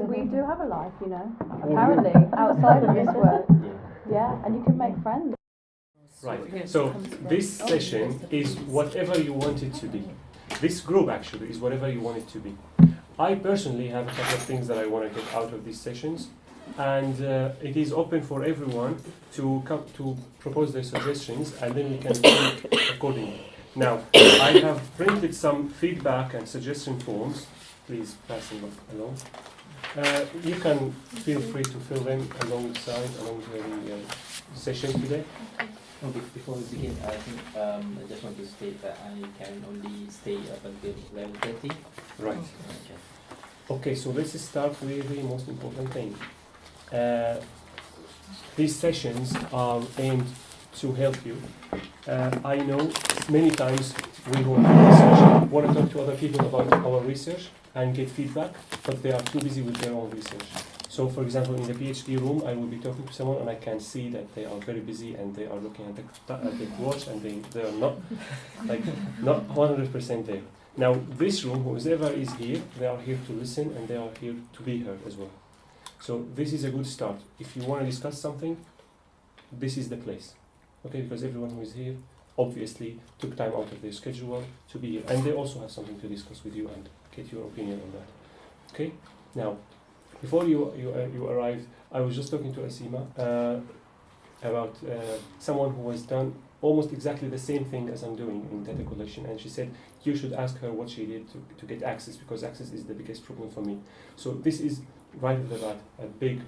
we do have a life, you know, apparently, outside of this work. Yeah, and you can make friends. Right, so this session is whatever you want it to be. This group actually is whatever you want it to be. I personally have a couple of things that I want to get out of these sessions, and it is open for everyone to come to propose their suggestions, and then we can think accordingly. Now, I have printed some feedback and suggestion forms. Please pass them along. You can feel free to fill them along the session today. Before we begin, I think I just want to state that I can only stay up until 11:30. Right. Okay, so let's start with the most important thing. These sessions are aimed to help you. I know many times we who are research want to talk to other people about our research and get feedback, but they are too busy with their own research. So, for example, in the PhD room, I will be talking to someone and I can see that they are very busy and they are looking at the watch and they are not 100% there. Now, this room, whoever is here, they are here to listen and they are here to be heard as well. So this is a good start. If you want to discuss something, this is the place. Okay, because everyone who is here obviously took time out of their schedule to be here. And they also have something to discuss with you and get your opinion on that. Okay, now, before you arrived, I was just talking to Asima about someone who has done almost exactly the same thing as I'm doing in data collection, and she said you should ask her what she did to get access, because access is the biggest problem for me. So this is right off the bat a big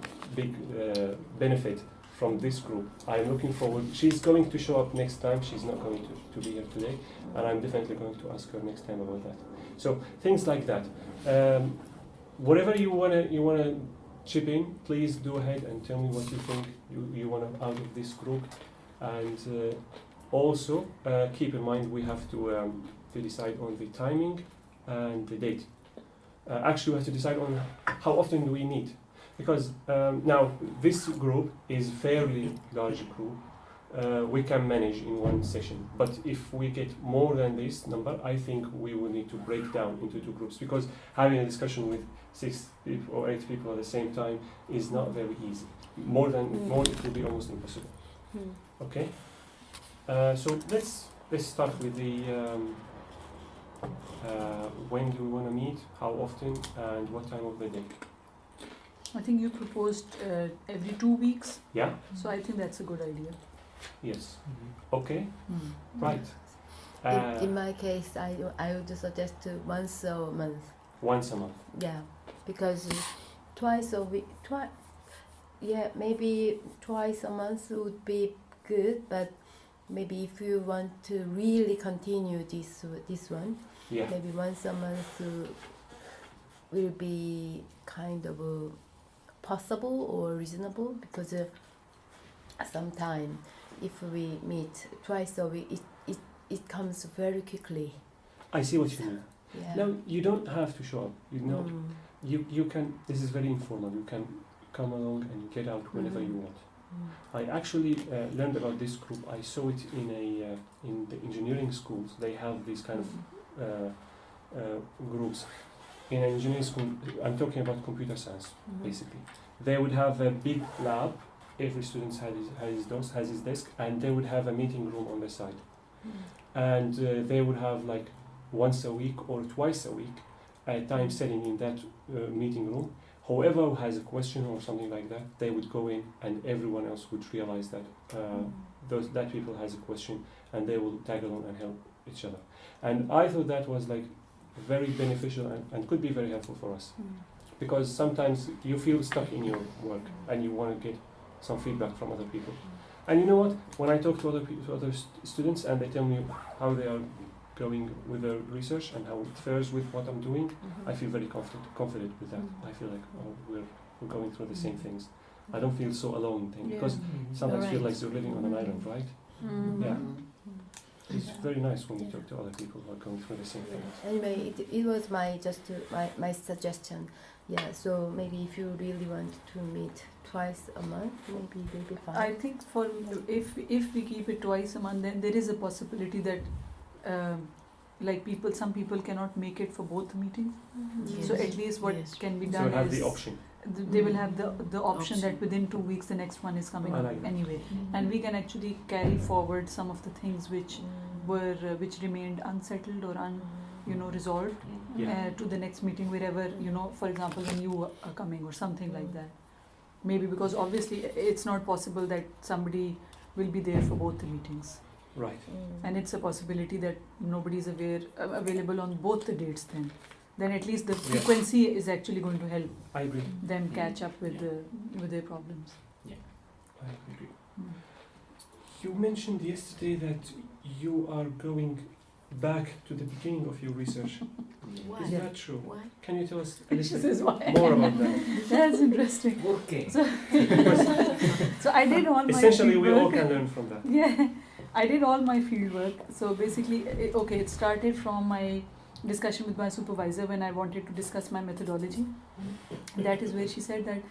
benefit from this group. I'm looking forward. She's going to show up next time. She's not going to be here today, and I'm definitely going to ask her next time about that. So things like that. Whatever you wanna chip in, please do ahead and tell me what you think you want out of this group, and also keep in mind we have to decide on the timing and the date. Actually, we have to decide on how often do we meet, because now this group is fairly large group. We can manage in one session, but if we get more than this number, I think we will need to break down into two groups, because having a discussion with 6 people or 8 people at the same time is not very easy. More it will be almost impossible. Okay, so let's start with the when do we want to meet, how often, and what time of the day. I think you proposed every 2 weeks. Yeah. So I think that's a good idea. Yes. Okay. Right. In my case, I would suggest once a month. Once a month. Yeah, because twice a week, maybe twice a month would be good. But maybe if you want to really continue this one, maybe once a month will be kind of possible or reasonable, because sometimes if we meet twice a week, it comes very quickly. I see what you mean. Yeah. No, you don't have to show up. You know, you can. This is very informal. You can come along and get out whenever you want. I actually learned about this group. I saw it in the engineering schools. They have these kind of groups. In an engineering school, I'm talking about computer science, basically. They would have a big lab. Every student has his desk, and they would have a meeting room on the side. And they would have like once a week or twice a week a time setting in that meeting room. Whoever has a question or something like that, they would go in, and everyone else would realize that that people has a question, and they will tag along and help each other. And I thought that was like very beneficial and could be very helpful for us, because sometimes you feel stuck in your work and you want to get some feedback from other people. And you know what? When I talk to other students and they tell me how they are going with their research and how it fares with what I'm doing, I feel very confident with that. I feel like we're going through the same things. I don't feel so alone then, because sometimes feel like you're living on an island, right? Yeah. It's very nice when you talk to other people who are going through the same thing. Anyway, it was my suggestion. Yeah, so maybe if you really want to meet twice a month, maybe it will be fine. I think if we keep it twice a month, then there is a possibility that like some people cannot make it for both the meetings. Yes. So at least what Yes. can be So done you have is the option. they will have the option that within 2 weeks the next one is coming I up like that. anyway, and we can actually carry forward some of the things which were which remained unsettled or resolved Yeah. to the next meeting, wherever, for example, when you are coming or something like that. Maybe because obviously it's not possible that somebody will be there for both the meetings, Right. and it's a possibility that nobody is available on both the dates. Then at least the frequency is actually going to help I agree. them catch up with their problems. I agree. You mentioned yesterday that you are going back to the beginning of your research. Why? Is that true? Why? Can you tell us a This little is why. more about that? That's interesting. Okay. So I did all my Essentially, we all fieldwork. can learn from that. Yeah, I did all my field work. So basically, it started from my discussion with my supervisor when I wanted to discuss my methodology. That is where she said that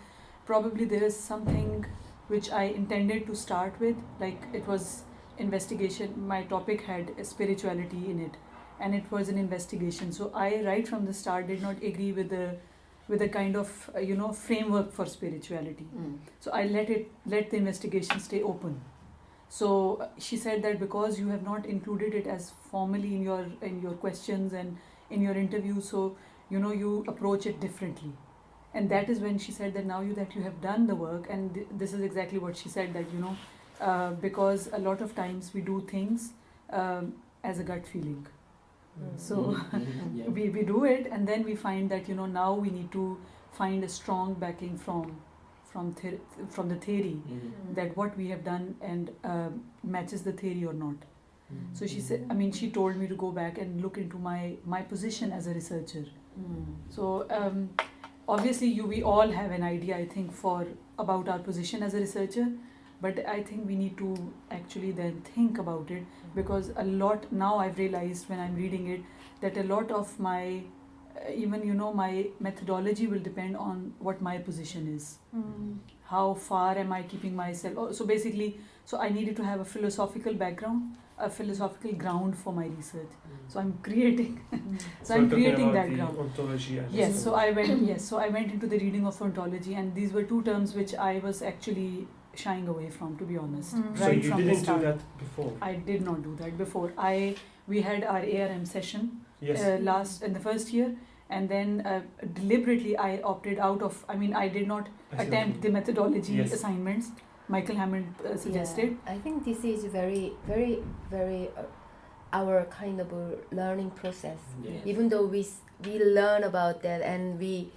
probably there is something which I intended to start with, like it was investigation. My topic had spirituality in it, and it was an investigation. So I, right from the start, did not agree with the kind of framework for spirituality. So I let the investigation stay open. So she said that because you have not included it as formally in your questions and in your interview, so you approach it differently. And that is when she said that now that you have done the work, and this is exactly what she said, that because a lot of times we do things as a gut feeling. So Yeah. we do it, and then we find that now we need to find a strong backing from the theory, that what we have done and matches the theory or not. So she said, she told me to go back and look into my position as a researcher. So obviously we all have an idea, I think, about our position as a researcher, but I think we need to actually then think about it, because a lot now I've realized when I'm reading it that a lot of my my methodology will depend on what my position is. How far am I keeping myself? So basically, I needed to have a philosophical background, a philosophical ground for my research. So I'm creating. I'm creating that ground. Ontology and Yes. So I went into the reading of ontology, and these were two terms which I was actually shying away from, to be honest. So Right you from the didn't do start. that before? I did not do that before. We had our ARM session Yes. in the first year, and then deliberately I opted out of. I did not attempt the methodology assignments Michael Hammond suggested. Yeah, I think this is very, very, very our kind of a learning process. Yeah. Even though we learn about that and we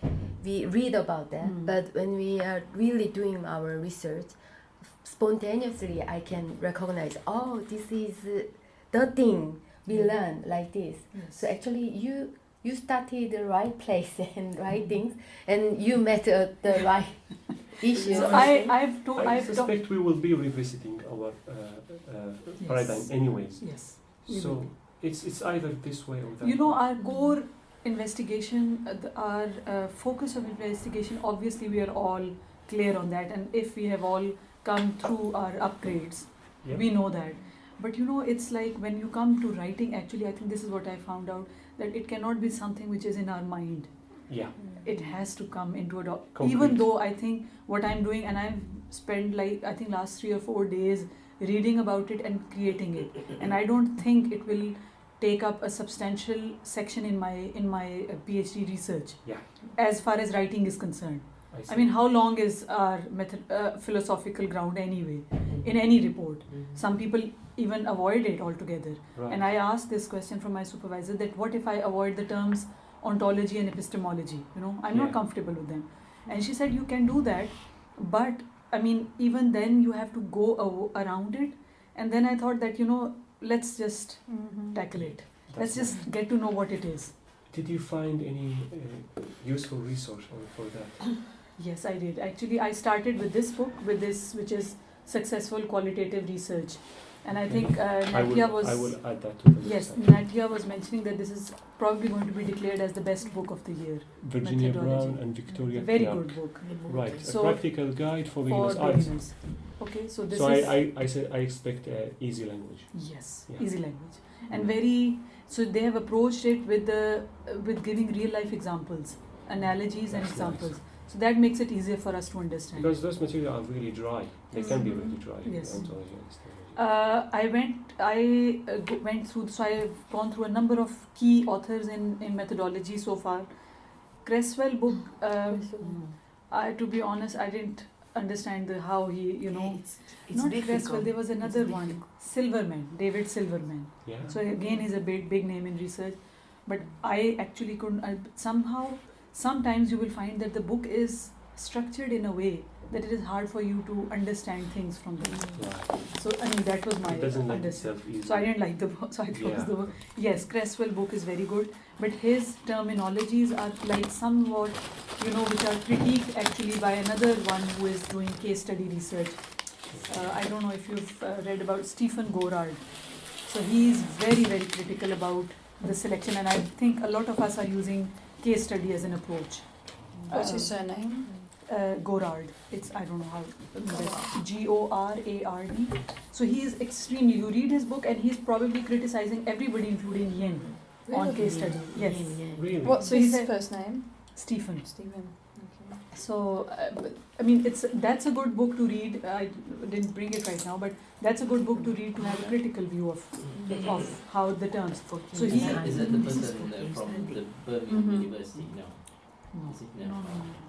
read about that, but when we are really doing our research, spontaneously I can recognize, this is the thing we learn like this. Yes. So actually you started the right place and right things, and you met the right issue. So I suspect we will be revisiting our paradigm anyways. Yes. So it's either this way or that. Our core investigation, our focus of investigation, obviously we are all clear on that, and if we have all come through our upgrades, we know that. But it's like when you come to writing, actually I think this is what I found out, that it cannot be something which is in our mind. Yeah. It has to come into a Concrete. Even though I think what I'm doing, and I've spent I think last 3 or 4 days reading about it and creating it, and I don't think it will take up a substantial section in my PhD research. Yeah. As far as writing is concerned. I see. How long is our philosophical ground anyway in any report? Some people even avoid it altogether. Right. And I asked this question from my supervisor, that what if I avoid the terms ontology and epistemology? I'm not comfortable with them. And she said, you can do that, but even then you have to go around it. And then I thought that, let's just tackle it. Let's just get to know what it is. Did you find any useful resource for that? Yes, I did. Actually, I started with this book, which is Successful Qualitative Research. And I think Natia I will add that to the list. Yes, Natia was mentioning that this is probably going to be declared as the best book of the year. Virginia Methodology. Brown and Victoria Very Clark. good book. Right, So, a practical guide for beginners. beginners. Okay, so this So is... I said I expect easy language. Yes, Yeah. easy language. And very So they have approached it with giving real life examples, analogies and That's examples. nice. So that makes it easier for us to understand. Because those materials are really dry. They can be really dry. Yes. Ontology and epistemology. I went through, so I've gone through a number of key authors in methodology so far. Cresswell book, to be honest, I didn't understand how he, it's not difficult. Cresswell, there was another one, Silverman, David Silverman. Yeah. So again, he's a big name in research, but I actually couldn't. Sometimes you will find that the book is structured in a way that it is hard for you to understand things from the book. Right. So that was my It doesn't lend understanding. itself easily. So I didn't like the book. So I closed Yeah. the book. Yes, Cresswell book is very good, but his terminologies are like somewhat, which are critiqued actually by another one who is doing case study research. I don't know if you've read about Stephen Gorard. So he is very critical about the selection, and I think a lot of us are using case study as an approach. What's his surname? Gorard. I don't know how. Gorard. So he is extremely. You read his book, and he's probably criticizing everybody, including Yin, on case study. Yes. Really? What's So his he's a- first name? Stephen. Stephen. Okay. So, that's a good book to read. I didn't bring it right now, but that's a good book to read to have a critical view of how the terms. So Is he. that the person from the Birmingham University? No. No, Is it? no.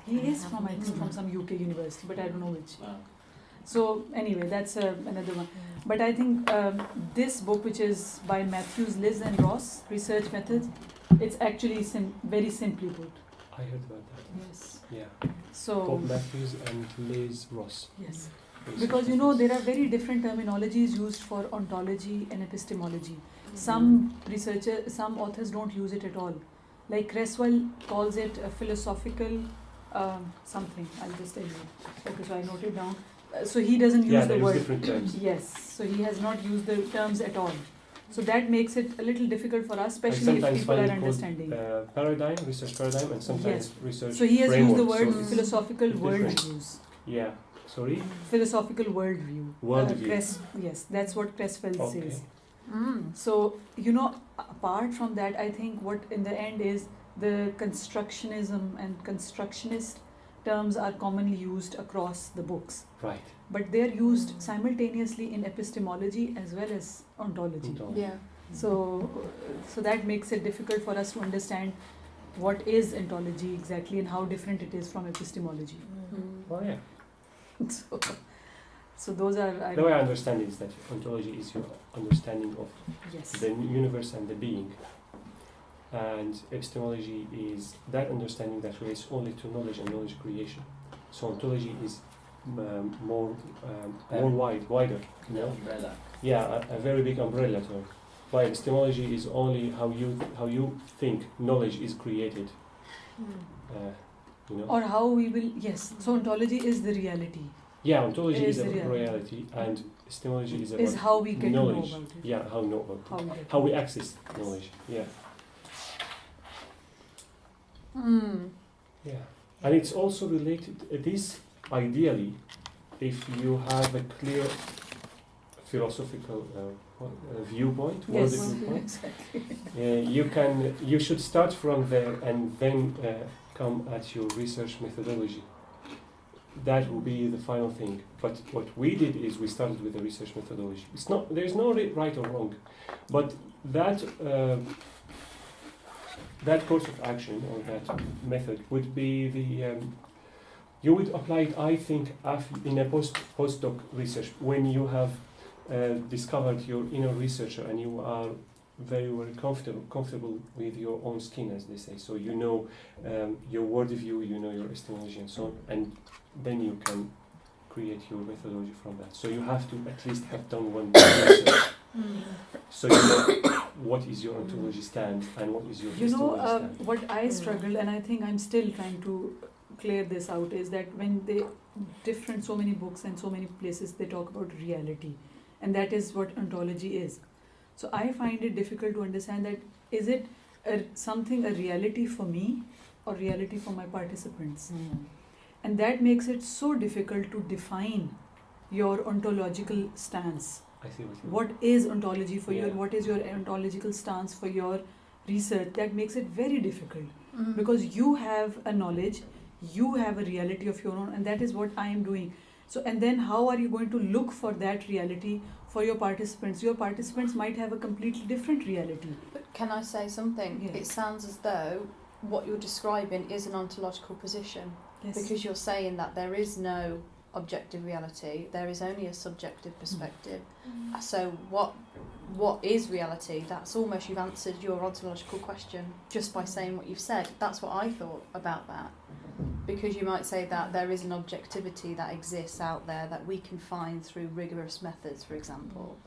He is from, I think, from some UK university, but I don't know which. Wow. So anyway, that's another one. But I think this book, which is by Matthews, Liz and Ross, Research Methods, it's actually very simply put. I heard about that. Yes. Yeah. So. Bob Matthews and Liz Ross. Yes. Because there are very different terminologies used for ontology and epistemology. Some authors don't use it at all. Like Cresswell calls it a philosophical something. I'll just tell you. Okay, so I noted down. So he doesn't use the word. different terms. Yes, so he has not used the terms at all. So that makes it a little difficult for us, especially if people are understanding. Paradigm, research paradigm, and sometimes research So he has used the framework, word so it's philosophical different. worldviews. Yeah. Sorry? Philosophical worldview. Worldview. Yes, that's what Cresswell Okay. says. So, apart from that, I think what in the end is the constructionism and constructionist terms are commonly used across the books. Right. But they are used simultaneously in epistemology as well as ontology. Yeah. So that makes it difficult for us to understand what is ontology exactly and how different it is from epistemology. Oh yeah. So those are. The way I understand it is that ontology is your understanding of Yes. the universe and the being, and epistemology is that understanding that relates only to knowledge and knowledge creation. So ontology is more wider. The umbrella. Yeah, a very big umbrella term. While epistemology is only how you think knowledge is created. Or how we will. Yes. So ontology is the reality. Yeah, ontology is the about reality, and epistemology is about Is how we get knowledge. to know about it. Yeah, how know about How we get. how we access knowledge. Yeah. Yeah, and it's also related. This ideally, if you have a clear philosophical viewpoint, Yes. worldly viewpoint, Exactly. you should start from there and then come at your research methodology. That will be the final thing. But what we did is we started with the research methodology. There's no right or wrong, but that course of action or that method would be you would apply it, I think, in a postdoc research when you have discovered your inner researcher and you are very comfortable with your own skin, as they say. So you know your worldview, you know your epistemology and so on, and then you can create your methodology from that. So you have to at least have done one research. So you know what is your ontology stand and what is your epistemology stand. What I struggled, and I think I'm still trying to clear this out, is that when so many books and so many places they talk about reality, and that is what ontology is. So I find it difficult to understand that is it something a reality for me or reality for my participants, and that makes it so difficult to define your ontological stance I see what you mean. what is ontology for you Yeah. and what is your ontological stance for your research, that makes it very difficult. Mm. Because you have a knowledge, you have a reality of your own, and that is what I am doing. So, and then how are you going to look for that reality for your participants? Your participants might have a completely different reality. But can I say something? Yeah. It sounds as though what you're describing is an ontological position, Yes. because you're saying that there is no objective reality, there is only a subjective perspective. So what is reality? That's almost, you've answered your ontological question just by saying what you've said. That's what I thought about that. Because you might say that there is an objectivity that exists out there that we can find through rigorous methods, for example.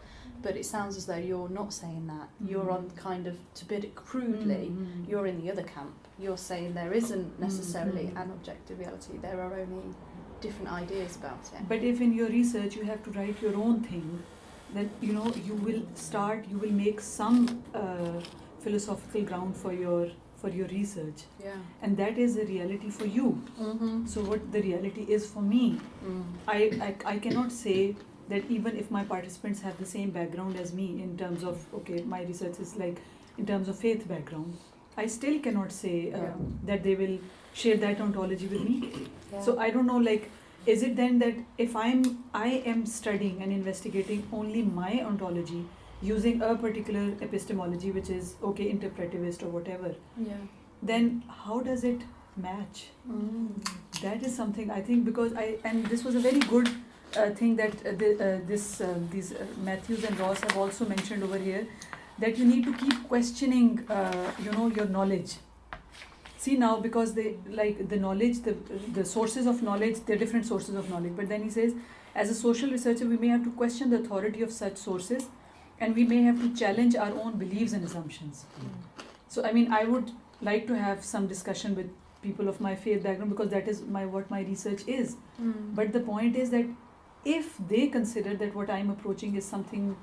But it sounds as though you're not saying that. You're on kind of, to put it crudely, you're in the other camp. You're saying there isn't necessarily an objective reality. There are only different ideas about it. But if in your research you have to write your own thing, then you will make some philosophical ground for your research, Yeah. and that is a reality for you. Mm-hmm. So what the reality is for me, I cannot say that even if my participants have the same background as me in terms of, okay, my research is like in terms of faith background, I still cannot say that they will share that ontology with me. Yeah. So I don't know, like, is it then that if I am studying and investigating only my ontology using a particular epistemology, which is interpretivist or whatever, Yeah. then how does it match? That is something I think, because and this was a very good thing that these Matthews and Ross have also mentioned over here, that you need to keep questioning your knowledge. See now, because the knowledge, the sources of knowledge, they're different sources of knowledge. But then he says, as a social researcher, we may have to question the authority of such sources, and we may have to challenge our own beliefs and assumptions. So, I mean, I would like to have some discussion with people of my faith background, because that is what my research is. But the point is that if they consider that what I'm approaching is something,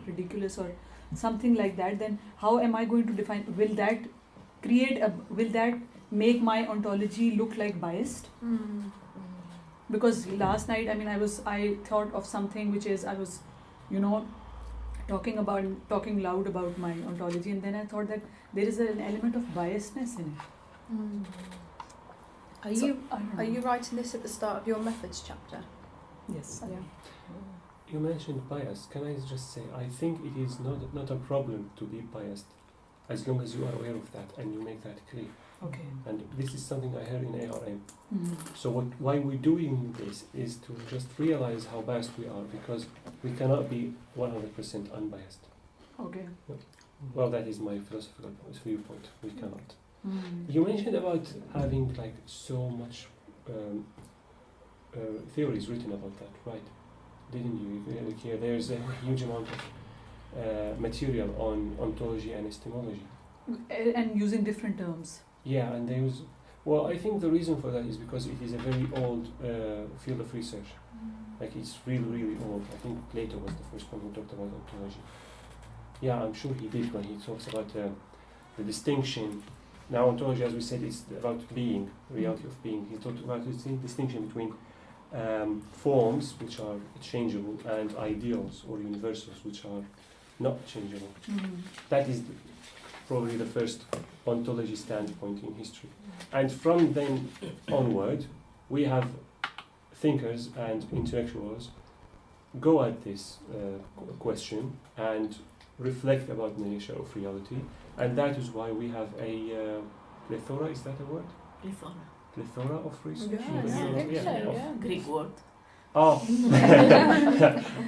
ridiculous or something like that, then how am I going to define? Will that make my ontology look like biased? Because last night, I thought of something which is, I was, talking loud about my ontology, and then I thought that there is an element of biasness in it. Are you writing this at the start of your methods chapter? Yes. Yeah. You mentioned bias. Can I just say, I think it is not a problem to be biased, as long as you are aware of that and you make that clear. Okay. And this is something I heard in ARM. Mm-hmm. So why we're doing this is to just realize how biased we are, because we cannot be 100% unbiased. Okay. Well, that is my philosophical viewpoint. We cannot. Mm. You mentioned about having like so much theories written about that, right? Didn't you? Like, there's a huge amount of material on ontology and epistemology. And using different terms. Yeah, and there's... Well, I think the reason for that is because it is a very old field of research. Like, it's really, really old. I think Plato was the first one who talked about ontology. Yeah, I'm sure he did when he talks about the distinction. Now, ontology, as we said, is about being, reality of being. He talked about the distinction between forms, which are changeable, and ideals or universals, which are not changeable. That is probably the first ontology standpoint in history. And from then onward, we have thinkers and intellectuals go at this question and reflect about the nature of reality. And that is why we have a plethora, is that a word? Plethora of research? Greek word. Oh,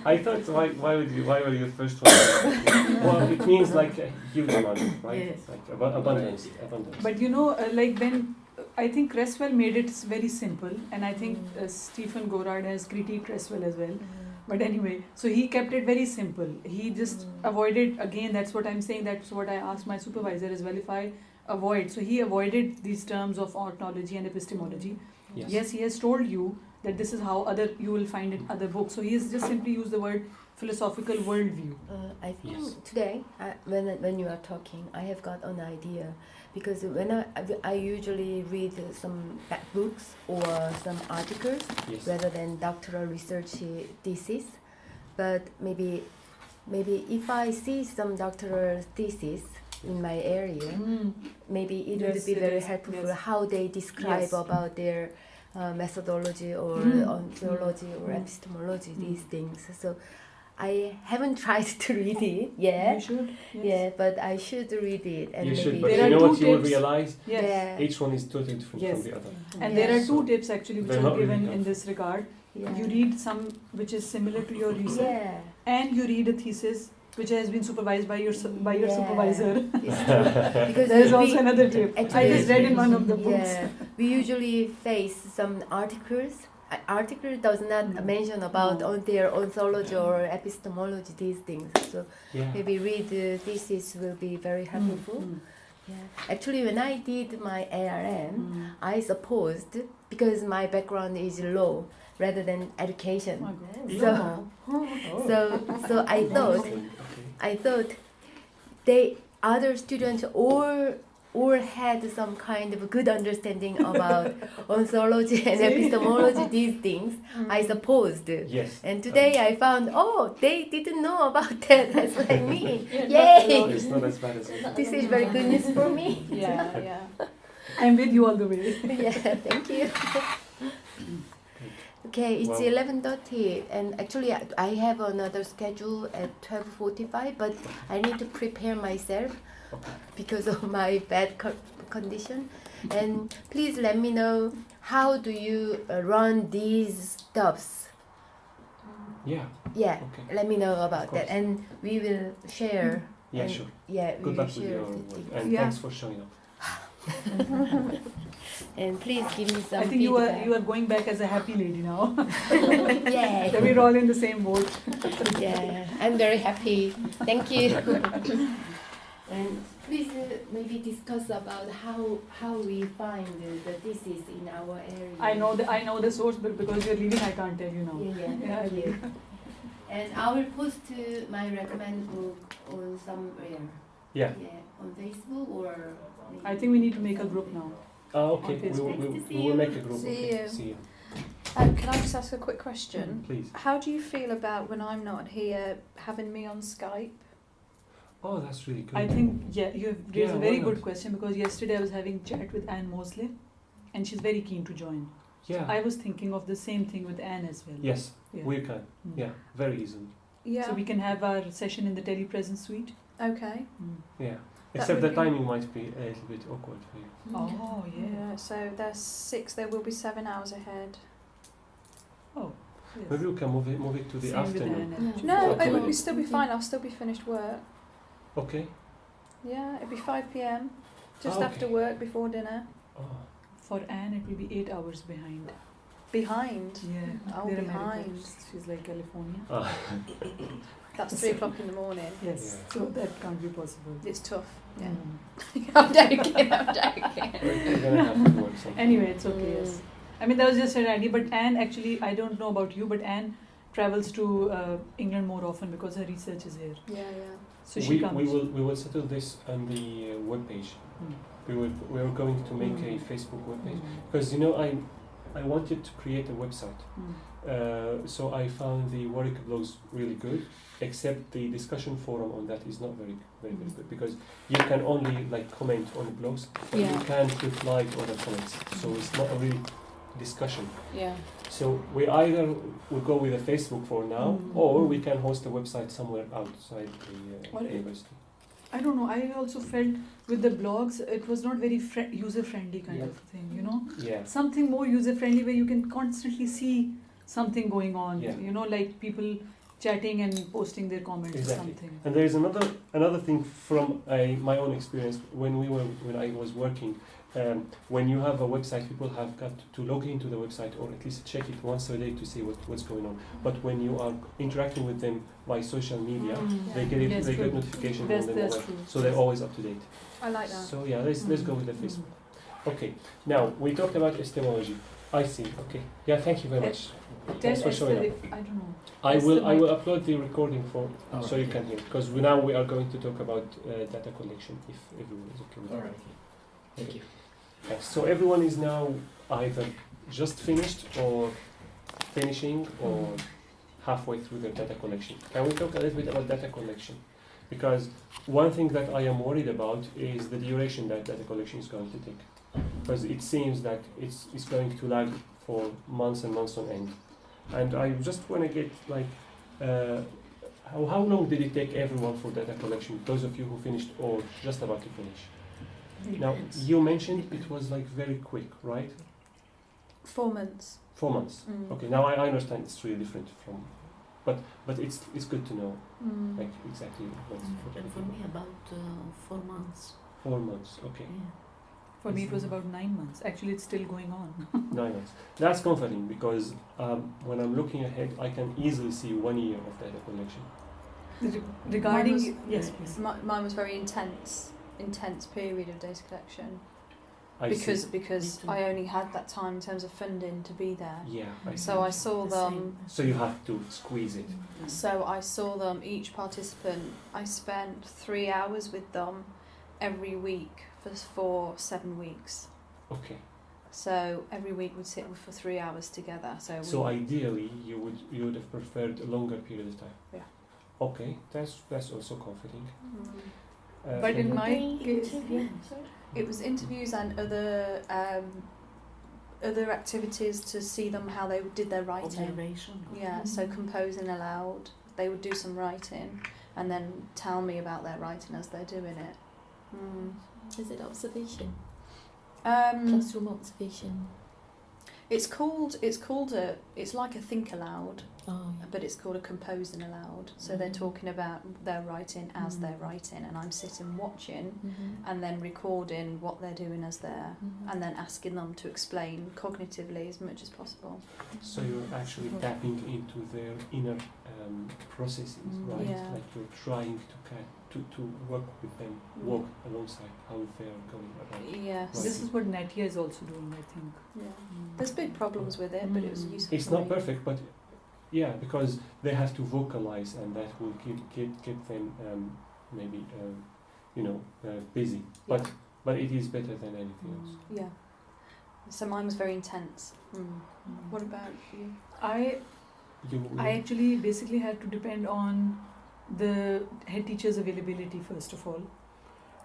I thought why were you the first one? Well, it means like a huge amount, right? Yes. Like abundance. But when I think Creswell made it very simple, and I think Stephen Gorard has critiqued Creswell as well. But anyway, so he kept it very simple. He just avoided, again, that's what I'm saying, that's what I asked my supervisor as well, if I avoid. So he avoided these terms of ontology and epistemology. Yes, he has told you that this is how you will find in other books. So he has just simply used the word philosophical worldview. I think today, when you are talking, I have got an idea, because when I usually read some books or some articles rather than doctoral research thesis, but maybe if I see some doctoral thesis in my area, maybe it would be very helpful how they describe about their methodology or ontology or epistemology, these things. So I haven't tried to read it yet. You should. Yes. Yeah, but I should read it. And you maybe should, but there you know are what two you will tips. realize? Yes. Yeah. Each one is totally different from the other. And Yeah. there are two tips actually which They're are not really given in helpful. this regard. Yeah. You read some which is similar to your research, Yeah. and you read a thesis which has been supervised by your Yeah. supervisor. It's true. Because There is we- also another tip. I actually- just read in one of the books. Yeah, we usually face some articles. Article does not mention about on their ontology or epistemology, these things. So Yeah. maybe read the thesis will be very helpful. Yeah. Actually, when I did my ARM, I supposed, because my background is law rather than education, Oh my God. so I thought they other students all had some kind of good understanding about ontology and epistemology, these things, I supposed. Yes. And today I found, they didn't know about that. That's like me. So Yay! it's not as bad as it. This is very good news for me. Yeah. I'm with you all the way. Yeah, thank you. Okay, it's Well- 11:30, and actually I have another schedule at 12:45, but I need to prepare myself because of my bad condition. And please let me know, how do you run these stuffs? Yeah. Yeah, Okay. let me know about Of course. that, and we will share. Yeah, and sure. Yeah, we Good will luck with share your the work. things. And Yeah. thanks for showing up. And please give me some I think feedback. you are going back as a happy lady now. Yeah. So we're all in the same boat. Yeah, I'm very happy. Thank you. And please maybe discuss about how we find the thesis in our area. I know the source, but because you're leaving, I can't tell you now. Yeah, thank you. And I will post my recommended book on somewhere. Yeah. Yeah, on Facebook or. Maybe. I think we need to make a group now. Okay. On We Facebook. will, Nice to we see will you. make a group. See Okay. you. See you. Can I just ask a quick question? Please. How do you feel about when I'm not here having me on Skype? Oh, that's really good. I think, you have raised a Yeah, very why good not? question, because yesterday I was having chat with Anne Mosley, and she's very keen to join. Yeah. I was thinking of the same thing with Anne as well. Yes, Yeah. we can. Mm. Yeah, very easily. Yeah. So we can have our session in the telepresence suite. Okay. Yeah. That Except would the be- timing might be a little bit awkward for you. Oh, yeah. So there's 6. There will be 7 hours ahead. Oh, yes. Maybe we can move it to the Same with afternoon. Anne, actually. No, Okay. it will still be fine. I'll still be finished work. Okay. Yeah, it'll be 5 p.m. Just Okay. after work, before dinner. Oh. For Anne, it will be 8 hours behind. Behind. Yeah, Oh, they're behind. Americans. She's like California. Ah. That's 3 o'clock in the morning. Yes, Yeah. so that can't be possible. It's tough. Yeah. Mm. I'm joking. I'm joking. We're gonna have to work something. Anyway, it's okay, yes. I mean, that was just an idea, but Anne actually, I don't know about you, but Anne travels to England more often because her research is here. Yeah. So she comes. we will settle this on the web page. Mm. We are going to make a Facebook web page Mm. because I wanted to create a website. Mm. So I found the Warwick blogs really good, except the discussion forum on that is not very good because you can only like comment on the blogs, but you can't reply to other comments. So it's not a real discussion. Yeah. So we either will go with a Facebook for now, or we can host a website somewhere outside the university. I don't know, I also felt with the blogs, it was not very user-friendly kind of thing, you know? Yeah. Something more user-friendly where you can constantly see something going on, Yeah. you know, like people chatting and posting their comments or Exactly. something. And there is another thing from my own experience when I was working. When you have a website, people have got to log into the website or at least check it once a day to see what's going on. But when you are interacting with them by social media, they get Yes, they true. get notifications That's on their mobile, true. so they're always up to date. I like that. So yeah, let's go with the Facebook. Okay, now we talked about epistemology. I see. Okay. Yeah, thank you very much. Thanks for showing up. I don't know. I will upload the recording so you can hear, because now we are going to talk about data collection if everyone is okay with that. All right. Thank you. Yes, so everyone is now either just finished or finishing, or halfway through their data collection. Can we talk a little bit about data collection? Because one thing that I am worried about is the duration that data collection is going to take. Because it seems that it's going to lag for months and months on end. And I just want to get like, how long did it take everyone for data collection? Those of you who finished or just about to finish. Now, you mentioned it was like very quick, right? 4 months. 4 months. Okay, now I understand it's really different from, but it's good to know, like exactly what's. And for me, about 4 months. 4 months, okay. Yeah. For me, it was about 9 months. Actually, it's still going on. 9 months. That's comforting because when I'm looking ahead, I can easily see 1 year of data collection. Regarding yes, please. Mine was very intense period of data collection. I Because I only had that time in terms of funding to be there. Yeah, I see. So I saw them. So you have to squeeze it. So I saw them, each participant. I spent 3 hours with them every week for 7 weeks. Okay. So every week we'd sit for 3 hours together. So ideally, you would have preferred a longer period of time. Yeah. Okay, that's also comforting. But in my case, it was interviews and other activities to see them how they did their writing. Observation. Yeah, so composing aloud. They would do some writing and then tell me about their writing as they're doing it. Is it observation? Classroom observation. It's like a think aloud, but it's called a composing aloud. So they're talking about their writing as they're writing, and I'm sitting watching and then recording what they're doing as they're, and then asking them to explain cognitively as much as possible. So you're actually tapping into their inner processes, right? Yeah. Like you're trying to work with them, walk alongside how they're going about. Yes. This is what Natia is also doing, I think. Yeah. There's big problems with it, but it was useful. It's not perfect, but yeah, because they have to vocalize, and that will keep them maybe busy. Yeah. But it is better than anything else. Yeah. So mine was very intense. What about you? I actually basically had to depend on the head teacher's availability first of all.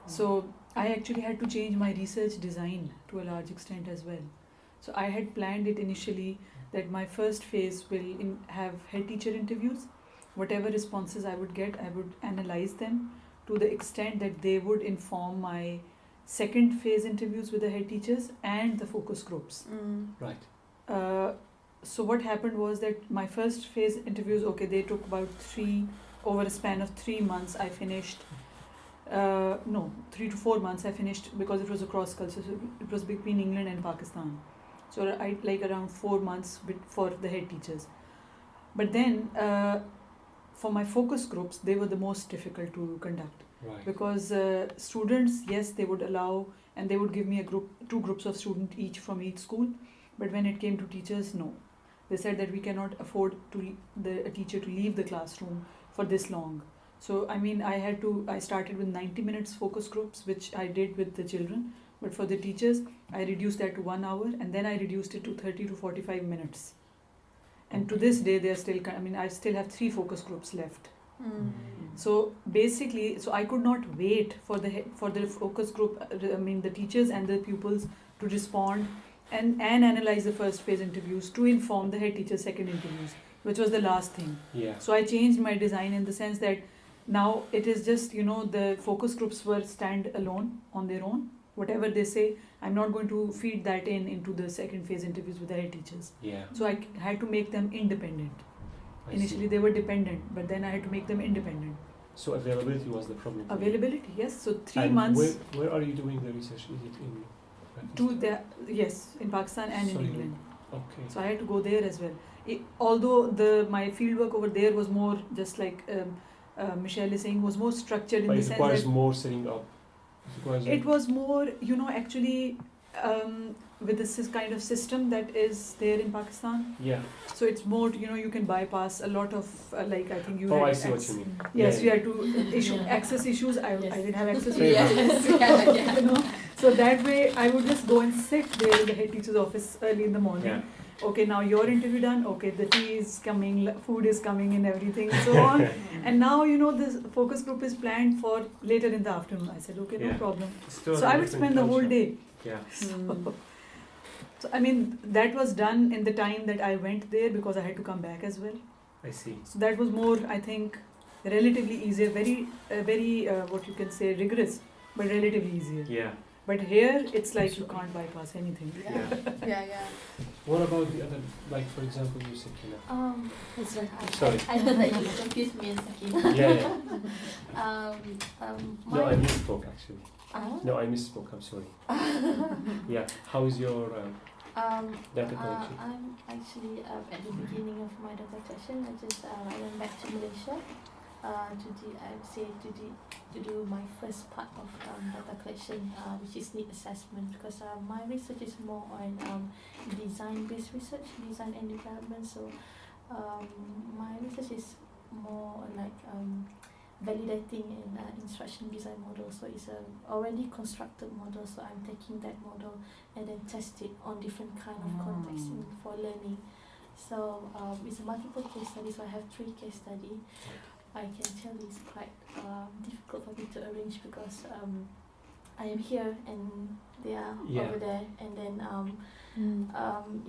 So I actually had to change my research design to a large extent as well. So I had planned it initially that my first phase will have head teacher interviews. Whatever responses I would get, I would analyze them to the extent that they would inform my second phase interviews with the head teachers and the focus groups. Right. So what happened was that my first phase interviews, they took about over a span of 3 months, I finished, 3 to 4 months I finished, because it was a cross culture, so it was between England and Pakistan. So I like around 4 months for the head teachers. But then for my focus groups, they were the most difficult to conduct. Right. Because students, yes, they would allow, and they would give me 2 groups of students each from each school. But when it came to teachers, no. They said that we cannot afford a teacher to leave the classroom for this long. So I started with 90 minutes focus groups, which I did with the children. But for the teachers, I reduced that to 1 hour, and then I reduced it to 30 to 45 minutes. And to this day, I still have 3 focus groups left. So basically, I could not wait for the focus group, the teachers and the pupils to respond and analyze the first phase interviews to inform the head teacher's second interviews, which was the last thing. Yeah. So I changed my design in the sense that now it is just, the focus groups were stand alone on their own. Whatever they say, I'm not going to feed that into the second phase interviews with the head teachers. Yeah. So I had to make them independent. Initially they were dependent, but then I had to make them independent. So availability was the problem. Availability, yes. So 3 and months. Where are you doing the research? Is it in Pakistan? In Pakistan and in England. Okay. So I had to go there as well. Although my fieldwork over there was more just like Michelle is saying, was more structured in the sense that... It requires more setting up. It was more, actually with this kind of system that is there in Pakistan. Yeah. So it's more, you can bypass a lot of, I think you had... I see what you mean. Yes, you had to issue access issues. I didn't have access. Yes. So that way, I would just go and sit there in the head teacher's office early in the morning. Yeah. Okay, now your interview done. Okay, the tea is coming, food is coming, and everything, and so on. And now this focus group is planned for later in the afternoon. I said, okay, no Yeah. problem. Still So a I would different spend the whole culture. day. Yeah. So I mean, that was done in the time that I went there because I had to come back as well. I see. So that was more, I think, relatively easier, very what you can say, rigorous, but relatively easier. Yeah. But here, it's like you can't bypass anything. Yeah. What about the other, like for example, you said, It's right. Sorry. I know that you confused me and Sakina. Yeah. No, I My, misspoke actually. No, I misspoke. I'm sorry. Yeah. How is your data collection? I'm actually at the beginning of my data collection. I went back to Malaysia to do my first part of data collection, which is need assessment, because my research is more on design-based research, design and development. So my research is more like validating an instruction design model. So it's a already constructed model. So I'm taking that model and then test it on different kind of contexts for learning. So it's a multiple case study. So I have 3 case study. I can tell it's quite difficult for me to arrange because I am here and they are over there, and then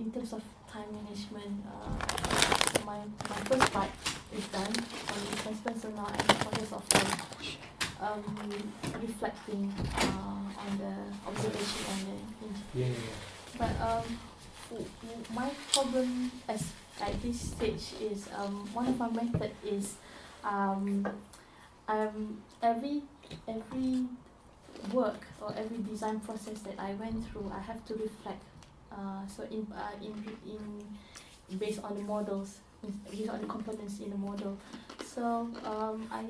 in terms of time management, my first part is done on the assessment, so now I'm in the process of reflecting on the observation and the But my problem at this stage is one of my method is every work or every design process that I went through, I have to reflect. So in based on the models, based on the components in the model. So I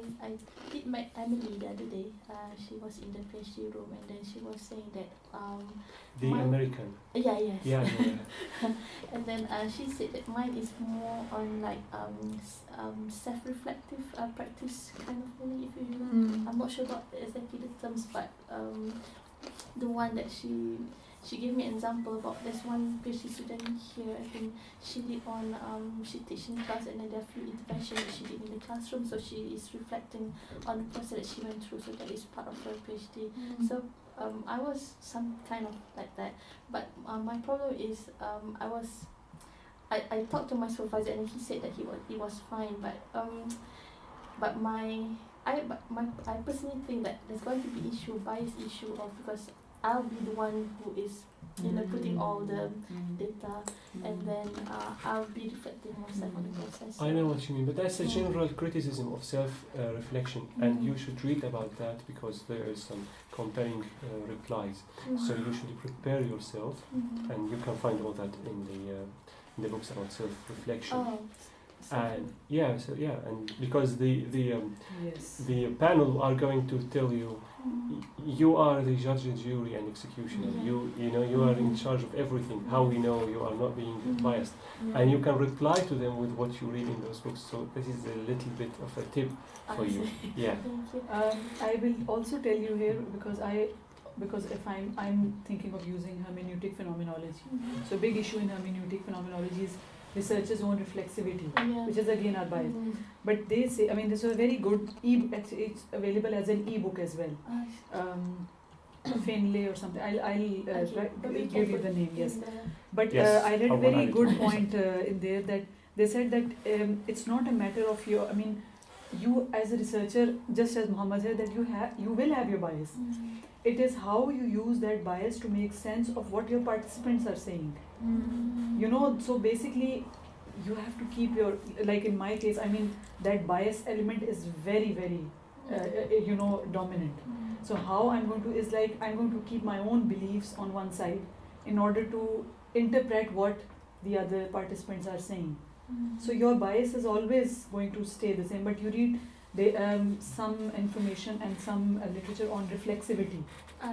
did meet Emily the other day. She was in the PhD room, and then she was saying that the American. Yeah. And then she said that mine is more on like self-reflective practice kind of thing. If you, I'm not sure about exactly the terms, but the one that she gave me an example about. There's one PhD student here. I think she did on she teach in class, and then there are few interventions that she did in the classroom. So she is reflecting on the process that she went through. So that is part of her PhD. So I was some kind of like that, but my problem is I talked to my supervisor, and he said that he was fine, but I personally think that there's going to be bias issue of, because I'll be the one who is putting all the data, and then I'll be reflecting myself on the process. I know what you mean, but that's a general criticism of self-reflection, and you should read about that because there is some comparing replies. So you should prepare yourself, and you can find all that in the books about self-reflection. And and because the panel are going to tell you, you are the judge, jury, and executioner. You are in charge of everything. How we know you are not being biased, and you can reply to them with what you read in those books. So this is a little bit of a tip for you. Yeah. I will also tell you here because if I'm thinking of using hermeneutic phenomenology. So big issue in hermeneutic phenomenology is researchers' own reflexivity, which is again our bias. But they say, I mean, this is a very good it's available as an e-book as well. Finlay or something. I'll give you the name. Yes. But I read a very good point in there that they said that it's not a matter of your. I mean, you as a researcher, just as Muhammad said, that you will have your bias. It is how you use that bias to make sense of what your participants are saying. So basically you have to keep your, like in my case, I mean, that bias element is very, very, dominant. So how I'm going to keep my own beliefs on one side in order to interpret what the other participants are saying. So your bias is always going to stay the same, but you read some information and some literature on reflexivity.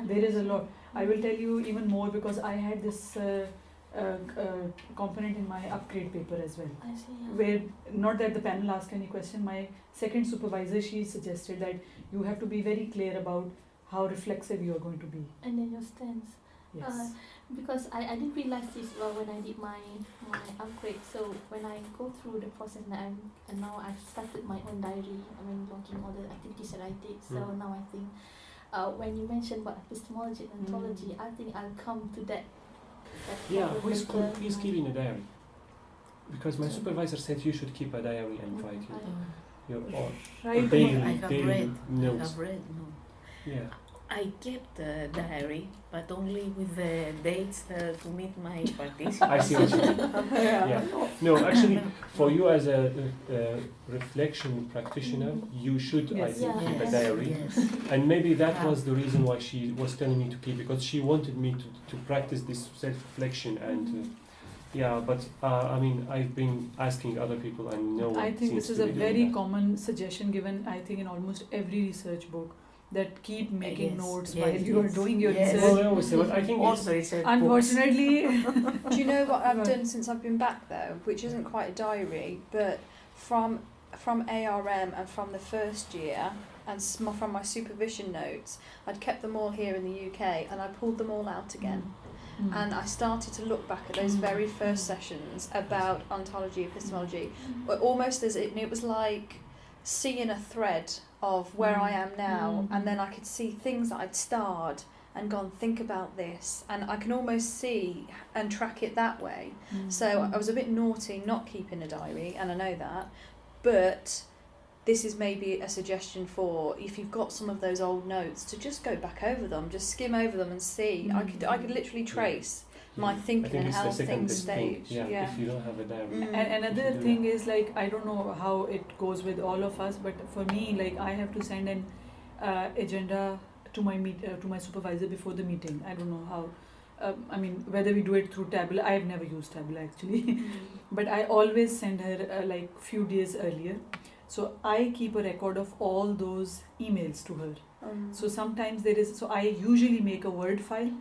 There is a lot. I will tell you even more because I had this component in my upgrade paper as well. I see. Where, not that the panel asked any question, my second supervisor, she suggested that you have to be very clear about how reflexive you are going to be. And then your stance. Yes. Because I didn't realize this when I did my upgrade. So when I go through the process and now I've started my own diary. I mean, logging all the activities that I did. So now I think when you mentioned about epistemology and ontology, I think I'll come to that. Yeah, please keep in a diary. Because my supervisor said you should keep a diary and write your daily notes. Yeah. I kept the diary, but only with the dates to meet my participants. I see what you mean. Yeah. No, actually, for you as a reflection practitioner, you should, I think, keep a diary. Yes. And maybe that was the reason why she was telling me to keep, because she wanted me to practice this self-reflection and. But I mean, I've been asking other people and no one I think seems this is to a be doing very that. common suggestion given, I think, in almost every research book, that keep making notes while yes, you are doing your research. Well, I always say, but I think Also research Unfortunately, Do you know what I've done since I've been back though, which isn't quite a diary, but from ARM and from the first year and from my supervision notes, I'd kept them all here in the UK and I pulled them all out again. And I started to look back at those very first sessions about ontology, epistemology, almost as it was like seeing a thread of where I am now, and then I could see things that I'd starred and gone, think about this, and I can almost see and track it that way. So I was a bit naughty not keeping a diary, and I know that, but this is maybe a suggestion for if you've got some of those old notes to just go back over them, just skim over them and see. I could literally trace my thinking and how things stage. If you don't have a diary. And another thing is, like, I don't know how it goes with all of us, but for me, like, I have to send an agenda to my supervisor before the meeting. I don't know how. I mean, whether we do it through Tabula. I have never used Tabula actually, but I always send her like few days earlier. So I keep a record of all those emails to her. So sometimes I usually make a Word file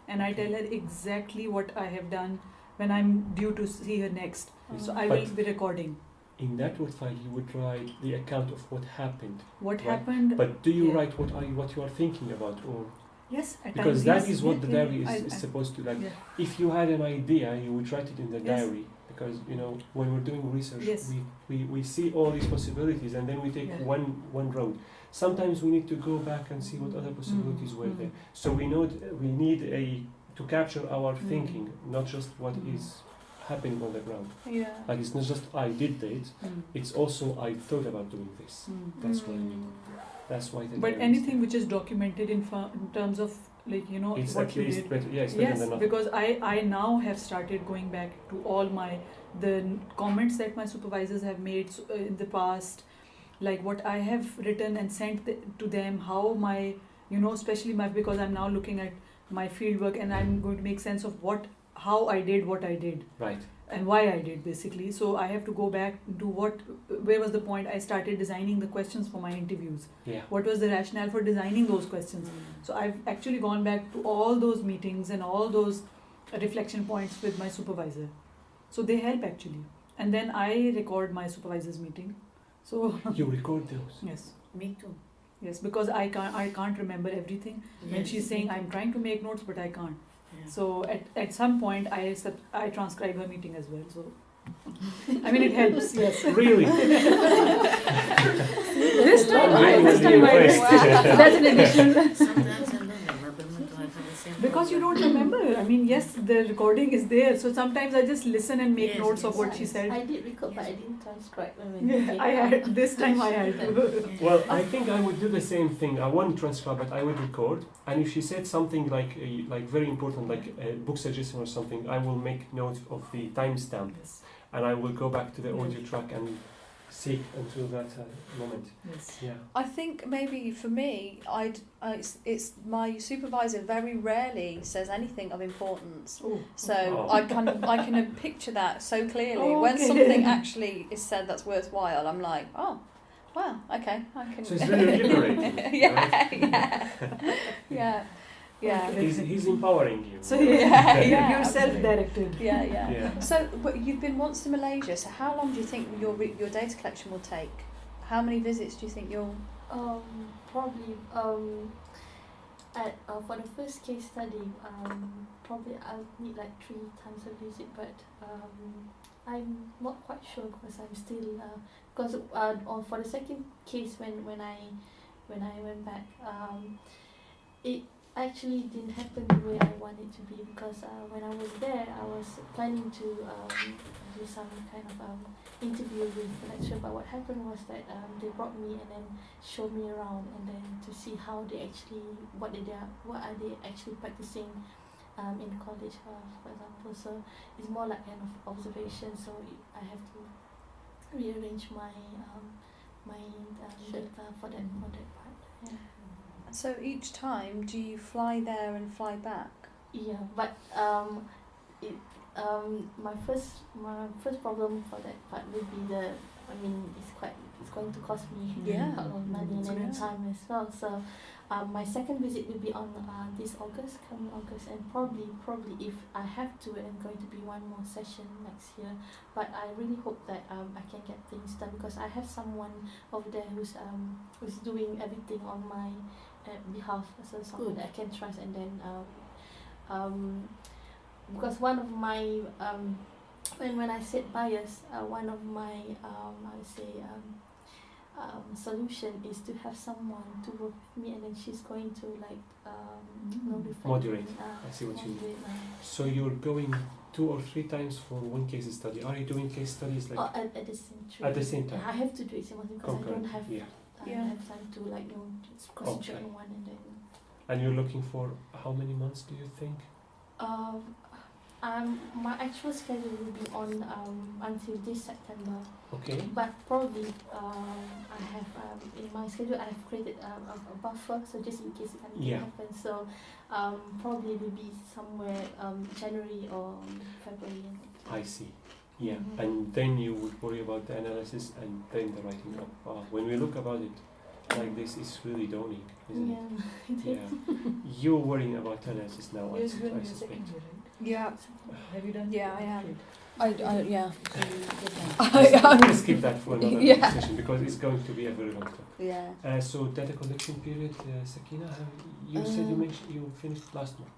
and I tell her exactly what I have done when I'm due to see her next. So I will be recording. In that Word file, you would write the account of what happened. What happened. But do you write what you are thinking about, or? Yes, at because times, that yes. is what the diary is supposed to, like. If you had an idea, you would write it in the diary. Because when we're doing research, we see all these possibilities and then we take one road. Sometimes we need to go back and see what other possibilities were there. So we need to capture our thinking, not just what is happening on the ground. Like, it's not just I did it, it's also I thought about doing this. That's what I mean. That's why. But anything which is documented in terms of, like, it's what at you least did. Better. Yeah, it's yes, better than nothing. Because I now have started going back to all the comments that my supervisors have made in the past, like what I have written and sent to them, how my, especially because I'm now looking at my fieldwork and I'm going to make sense of how I did what I did. Right. And why I did, basically. So I have to go back to where was the point I started designing the questions for my interviews. Yeah. What was the rationale for designing those questions? So I've actually gone back to all those meetings and all those reflection points with my supervisor. So they help actually. And then I record my supervisor's meeting. So you record those? Yes. Me too. Yes, because I can't remember everything. When she's saying I'm trying to make notes, but I can't. So at some point I transcribe her meeting as well. So I mean, it helps. Yes. Really? This time I that's an addition. Sometimes I don't remember the same. Because you don't remember. I mean, yes, the recording is there. So sometimes I just listen and make notes of what she said. I did record, but I didn't transcribe. This time I had to. Well, I think I would do the same thing. I won't transcribe, but I would record. And if she said something like very important, like a book suggestion or something, I will make note of the timestamp, and I will go back to the audio track and seek until that moment. Yes. Yeah. I think maybe for me, it's my supervisor very rarely says anything of importance. So I can picture that so clearly. When something actually is said that's worthwhile, I'm like, oh, wow, okay, I can. So it's very liberating. Yeah. He's empowering you. So you're self-directed. Yeah. So, but you've been once to Malaysia. So how long do you think your data collection will take? How many visits do you think you'll? Probably For the first case study, probably I'll need like 3 times a visit, but I'm not quite sure because I'm still because for the second case when I went back, it actually didn't happen the way I wanted to be, because when I was there I was planning to do some kind of interview with the lecturer, but what happened was that they brought me and then showed me around and then to see how they actually what are they actually practicing in college, for example. So it's more like kind of observation, so I have to rearrange my data for that part. Yeah. So each time, do you fly there and fly back? Yeah, but my first problem for that part would be it's going to cost me a lot of money and then time as well. So my second visit will be on this coming August, and probably if I have to, I'm going to be one more session next year. But I really hope that I can get things done, because I have someone over there who's doing everything on my behalf, so someone that I can trust. And then because one of my when I said bias, one of my I would say solution is to have someone to work with me, and then she's going to moderate. I see what you mean. So you're going 2 or 3 times for one case study. Are you doing case studies like at the same time? At the same time. I have to do it simultaneously because I don't have Yeah. I have time to just concentrate on one and then. And you're looking for how many months do you think? My actual schedule will be on until this September. Okay. But probably I have in my schedule I have created a buffer, so just in case anything happens. So probably will be somewhere January or February. I see. Yeah. And then you would worry about the analysis and then the writing up. When we look about it like this, it's really daunting, isn't it? Yeah. You're worrying about analysis now, I suspect. Yeah. Have you done? Yeah, I am. Yeah. Let's keep that for another session, because it's going to be a very long talk. Yeah. So data collection period, Sakina, you said you finished last month.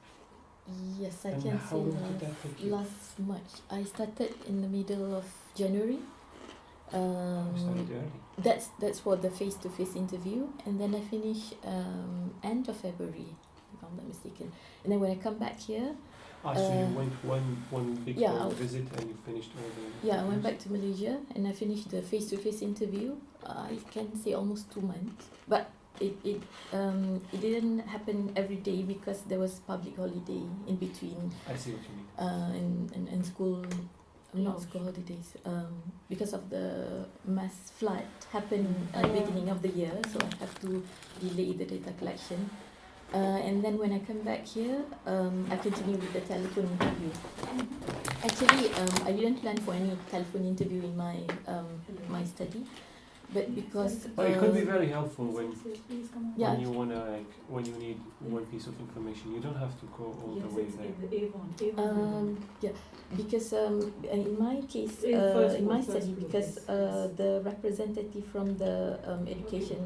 Yes, I And can how say long did that take you? last March. I started in the middle of January. Started early. That's for the face-to-face interview, and then I finish end of February, if I'm not mistaken. And then when I come back here, so you went one big visit and you finished all the... Yeah, I went back to Malaysia and I finished the face-to-face interview. I can say almost 2 months, but it didn't happen every day because there was public holiday in between. I see what you mean. And school, not school holidays, because of the mass flood happened at the beginning of the year, so I have to delay the data collection. And then when I come back here, I continue with the telephone interview. Actually, I didn't plan for any telephone interview in my my study, but because it could be very helpful when you wanna when you need one piece of information. You don't have to go all the way there. Because in my case, in my study, because the representative from the education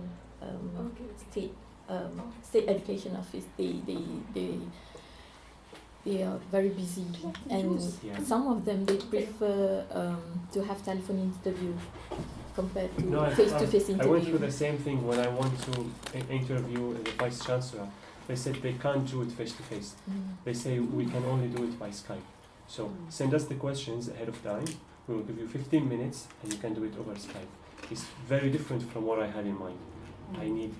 state education office, they are very busy, and some of them they prefer to have telephone interview compared to face-to-face interview. I went through the same thing when I went to interview the vice chancellor. They said they can't do it face-to-face. They say we can only do it by Skype. So send us the questions ahead of time. We will give you 15 minutes and you can do it over Skype. It's very different from what I had in mind. I need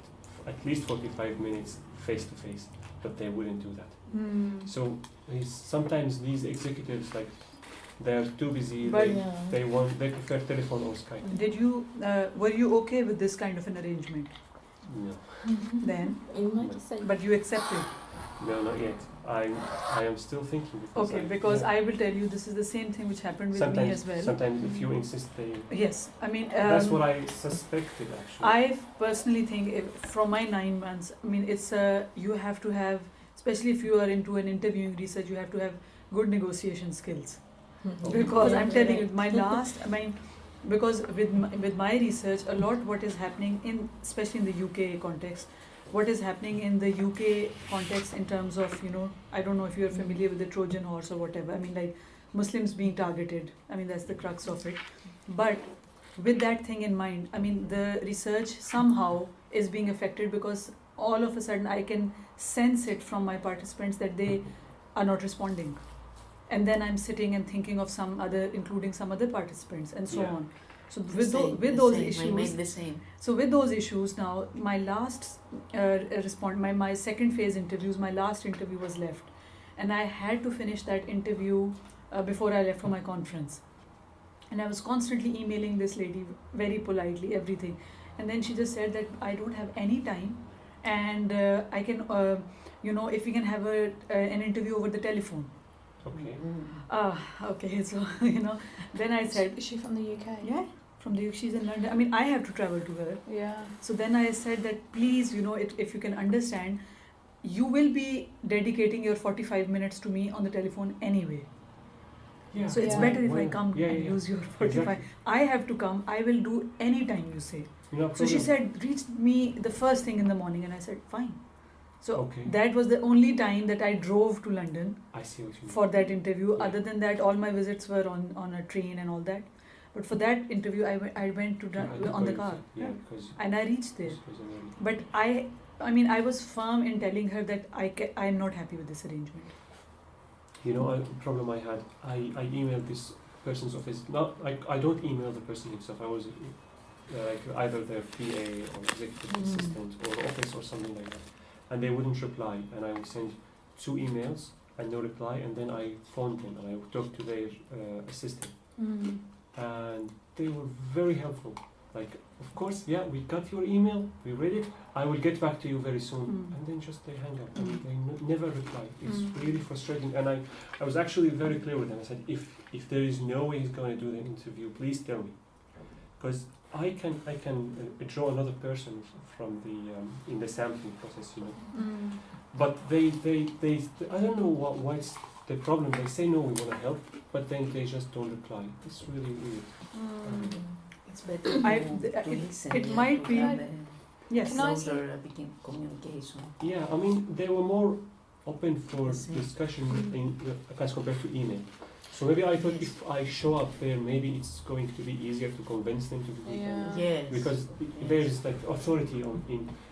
at least 45 minutes face-to-face, but they wouldn't do that. So sometimes these executives, like, they are too busy. But they prefer telephone or Skype. Did you were you okay with this kind of an arrangement? No. Then, in my case, but you accepted. No, not yet. I am still thinking. Because I will tell you, this is the same thing which happened with me as well. Sometimes if you insist, they... Yes, I mean... that's what I suspected, actually. I personally think, from my 9 months, I mean, it's you have to have, especially if you are into an interviewing research, you have to have good negotiation skills. Because I'm telling you, because with my research, a lot what is happening, especially in the UK context, what is happening in the UK context in terms of, I don't know if you're familiar with the Trojan horse or whatever. I mean, like Muslims being targeted. I mean, that's the crux of it. But with that thing in mind, I mean, the research somehow is being affected because all of a sudden I can sense it from my participants that they are not responding. And then I'm sitting and thinking of including some other participants and so on. So with those issues, so with those issues now, my last my second phase interviews, my last interview was left, and I had to finish that interview before I left for my conference. And I was constantly emailing this lady very politely, everything, and then she just said that I don't have any time, and I can, if we can have an interview over the telephone. Okay. Okay. So then I said, is she from the UK? Yeah, from the UK. She's in London. I mean, I have to travel to her. Yeah. So then I said that please, if you can understand, you will be dedicating your 45 minutes to me on the telephone anyway. Yeah. So it's better if I come and use your 45. Exactly. I have to come. I will do any time you say. No So she said, reach me the first thing in the morning, and I said, fine. So Okay. that was the only time that I drove to London I see what you mean. for that interview. Yeah. Other than that, all my visits were on a train and all that. But for that interview, I went to on the car. Yeah, because And I reached there. this was an But I was firm in telling her that I am not happy with this arrangement. a problem I had, I emailed this person's office. I don't email the person himself. I was like either their PA or executive assistant or office or something like that. And they wouldn't reply. And I would send 2 emails and no reply. And then I phoned them and I talked to their assistant. Mm. And they were very helpful. Like, of course, yeah, we got your email, we read it, I will get back to you very soon. And then just they hang up, and they never reply. It's really frustrating. And I was actually very clear with them. I said, if there is no way he's going to do the interview, please tell me. Because I can draw another person from the in the sampling process, But they I don't know what's the problem. They say no, we want to help, but then they just don't reply. It's really weird. It's better to listen. It might be. Yes. Can I begin communication. Yeah, I mean, they were more open for discussion as compared to email. So maybe I thought if I show up there, maybe it's going to be easier to convince them to do it. Yeah. Yes. Because there is like authority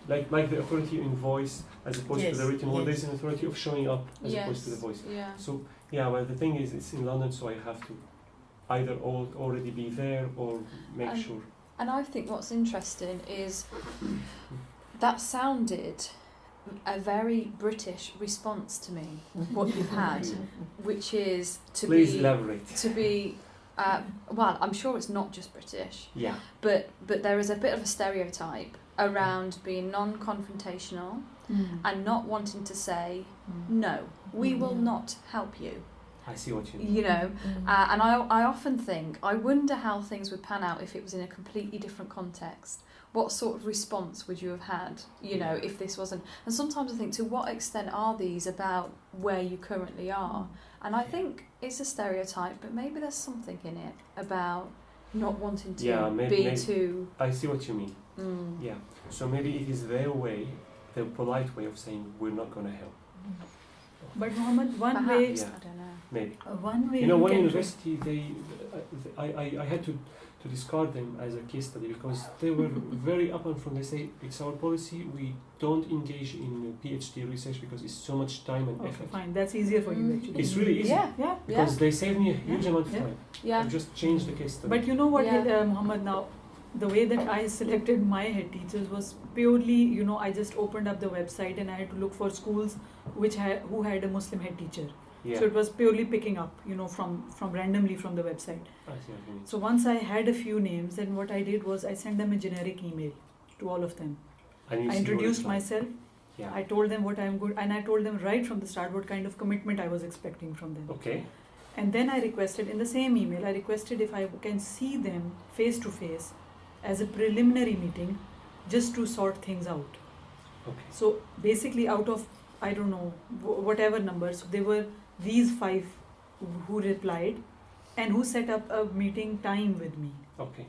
like the authority in voice as opposed to the written word. There's an authority of showing up as opposed to the voice. Yeah. So yeah, well the thing is, it's in London, so I have to either already be there or make sure. And I think what's interesting is that sounded a very British response to me, what you've had, which is Please elaborate. Well, I'm sure it's not just British. Yeah. But there is a bit of a stereotype around being non-confrontational and not wanting to say, no, we will not help you. I see what you mean. And I often think, I wonder how things would pan out if it was in a completely different context. What sort of response would you have had, if this wasn't... And sometimes I think, to what extent are these about where you currently are? And I think it's a stereotype, but maybe there's something in it about not wanting to be too... I see what you mean. Yeah. So maybe it is their way, their polite way of saying, we're not going to help. But Mohammed, one way... I don't know. Maybe. One way one university, I had to discard them as a case study because they were very upfront. They say it's our policy. We don't engage in PhD research because it's so much time and effort. Fine, that's easier for you actually. It's really easy. Yeah. Because they saved me a huge amount of time. Yeah. I just changed the case study. But you know what, Mohammed, now the way that I selected my head teachers was purely, I just opened up the website and I had to look for schools who had a Muslim head teacher. Yeah. So it was purely picking up, from randomly from the website. I see what you mean. So once I had a few names, then what I did was I sent them a generic email to all of them. I introduced myself. Yeah. I told them what I'm good, and I told them right from the start what kind of commitment I was expecting from them. Okay. And then I requested, in the same email, if I can see them face to face as a preliminary meeting just to sort things out. Okay. So basically out of, I don't know, whatever numbers, they were these 5 who replied and who set up a meeting time with me. Okay.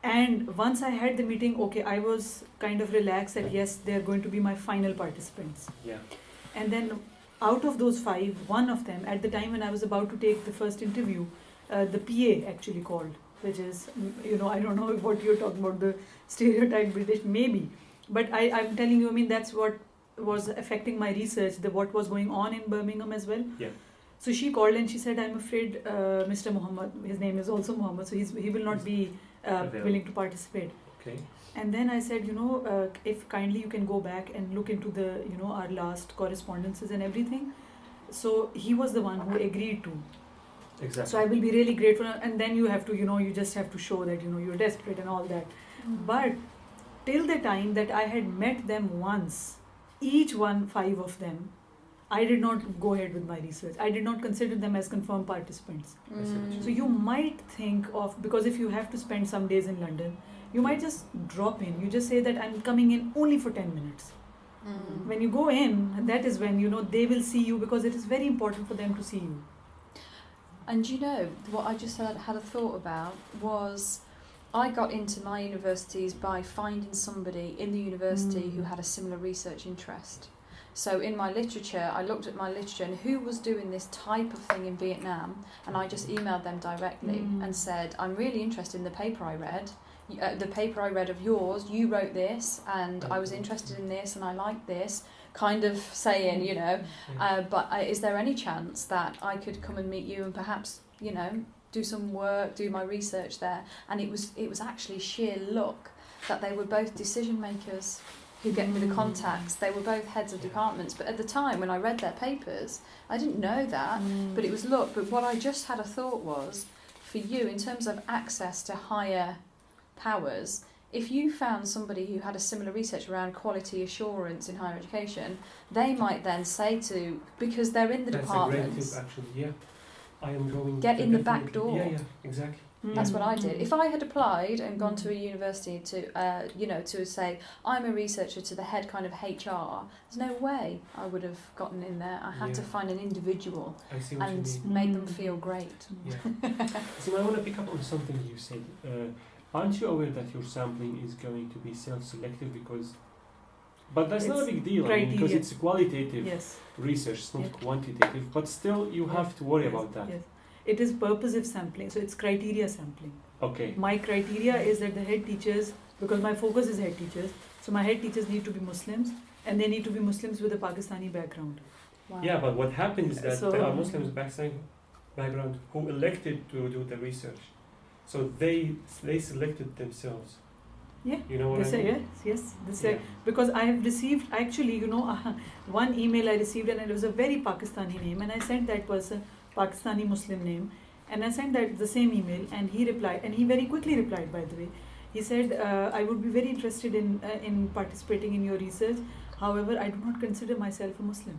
And once I had the meeting, okay, I was kind of relaxed that yes, they're going to be my final participants. Yeah. And then out of those 5, one of them, at the time when I was about to take the first interview, the PA actually called, which is, I don't know what you're talking about, the stereotype British, maybe. But I'm telling you, I mean, that's what was affecting my research, what was going on in Birmingham as well. Yeah. So she called and she said, I'm afraid Mr. Muhammad, his name is also Muhammad, so he will not be willing to participate. Okay. And then I said, if kindly you can go back and look into the, our last correspondences and everything. So he was the one who agreed to. Exactly. So I will be really grateful. And then you have to, you just have to show that, you're desperate and all that. But till the time that I had met them once, each one, 5 of them, I did not go ahead with my research. I did not consider them as confirmed participants. So you might think of, because if you have to spend some days in London, you might just drop in. You just say that I'm coming in only for 10 minutes. When you go in, that is when, they will see you, because it is very important for them to see you. And what I just had a thought about was, I got into my universities by finding somebody in the university who had a similar research interest. So in my literature, I looked at my literature and who was doing this type of thing in Vietnam, and I just emailed them directly and said, I'm really interested in the paper I read. The paper I read of yours, you wrote this, and I was interested in this, and I liked this, kind of saying, but is there any chance that I could come and meet you and perhaps, do some work, do my research there? And it was actually sheer luck that they were both decision makers who get me the contacts. They were both heads of departments, but at the time when I read their papers, I didn't know that, but it was luck. But what I just had a thought was, for you, in terms of access to higher powers, if you found somebody who had a similar research around quality assurance in higher education, they might then say to, because they're in the departments. That's a great tip, actually, yeah. I am going get in the back door. Yeah, exactly. That's what I did. If I had applied and gone to a university to say, I'm a researcher to the head kind of HR, there's no way I would have gotten in there. I had to find an individual and make them feel great. Yeah. So I want to pick up on something you said. Aren't you aware that your sampling is going to be self-selective but that's not a big deal, because it's qualitative research, it's not quantitative, but still you have to worry about that. Yes. It is purposive sampling, so it's criteria sampling. Okay. My criteria is that the head teachers, because my focus is head teachers, so my head teachers need to be Muslims, and they need to be Muslims with a Pakistani background. Wow. Yeah, but what happens is that there are Muslims with Pakistani background who elected to do the research. So they selected themselves. Yeah, you know what I mean? Yes. They say, because I have received, actually, one email I received, and it was a very Pakistani name, and I sent that person Pakistani Muslim name, and I sent that the same email, and he replied, and he very quickly replied, by the way. He said, I would be very interested in participating in your research, however, I do not consider myself a Muslim.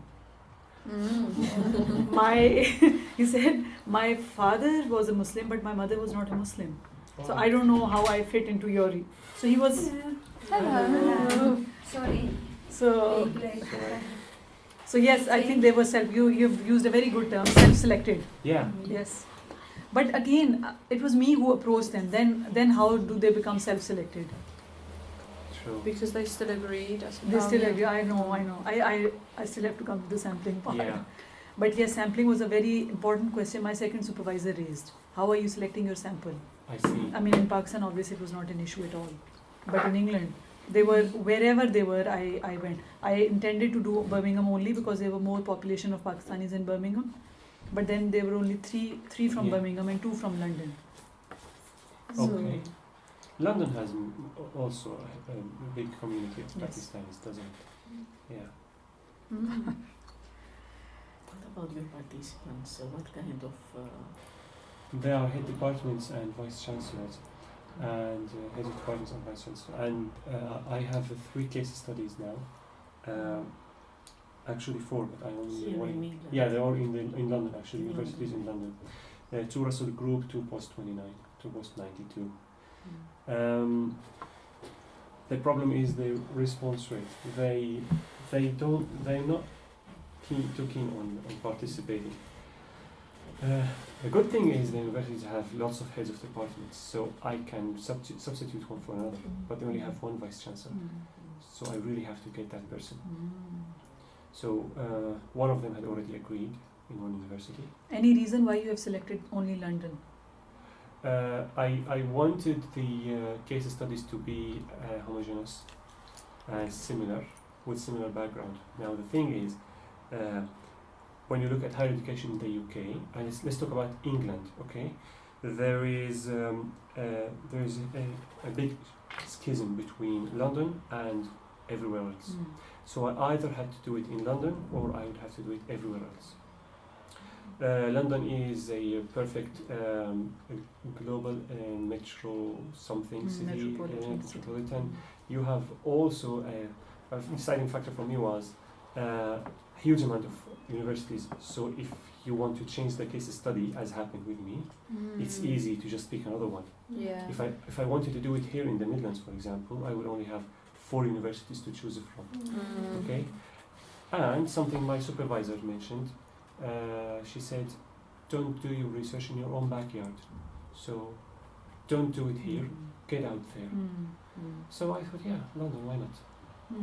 He said, my father was a Muslim, but my mother was not a Muslim. So I don't know how I fit into your... So he was... Hello. Sorry. So yes, I think they were you've used a very good term, self-selected. Yeah. Yes. But again, it was me who approached them. Then how do they become self-selected? True. Because they still agreed. They still agree. I know. I still have to come to the sampling part. Yeah. But yes, sampling was a very important question my second supervisor raised. How are you selecting your sample? I see. I mean, in Pakistan, obviously, it was not an issue at all. But in England, they were, wherever they were, I went. I intended to do Birmingham only because there were more population of Pakistanis in Birmingham. But then there were only three from Birmingham and 2 from London. Okay. London has also a big community of Pakistanis, doesn't it? Yeah. What about your participants? What kind of... They are head departments and vice chancellors, and head departments and vice chancellors. And I have 3 case studies now. Actually 4, but I only one. Yeah, they're all in London actually. Universities in London. 2 Russell Group, 2 post 29, 2 post 92. The problem is the response rate. They're not too keen on participating. The good thing is the universities have lots of heads of departments, so I can substitute one for another, but they only have one vice chancellor. So I really have to get that person. So one of them had already agreed in one university. Any reason why you have selected only London? I wanted the case studies to be homogeneous and similar, with similar background. Now the thing is, when you look at higher education in the UK, and let's talk about England, okay? There is a big schism between London and everywhere else. So I either had to do it in London or I would have to do it everywhere else. London is a perfect global metro something city, metropolitan. You have also a deciding factor for me was a huge amount of universities. So if you want to change the case study, as happened with me, it's easy to just pick another one. Yeah. If I wanted to do it here in the Midlands, for example, I would only have 4 universities to choose from. Okay, and something my supervisor mentioned. She said, don't do your research in your own backyard. So don't do it here, get out there. So I thought, yeah, London, why not?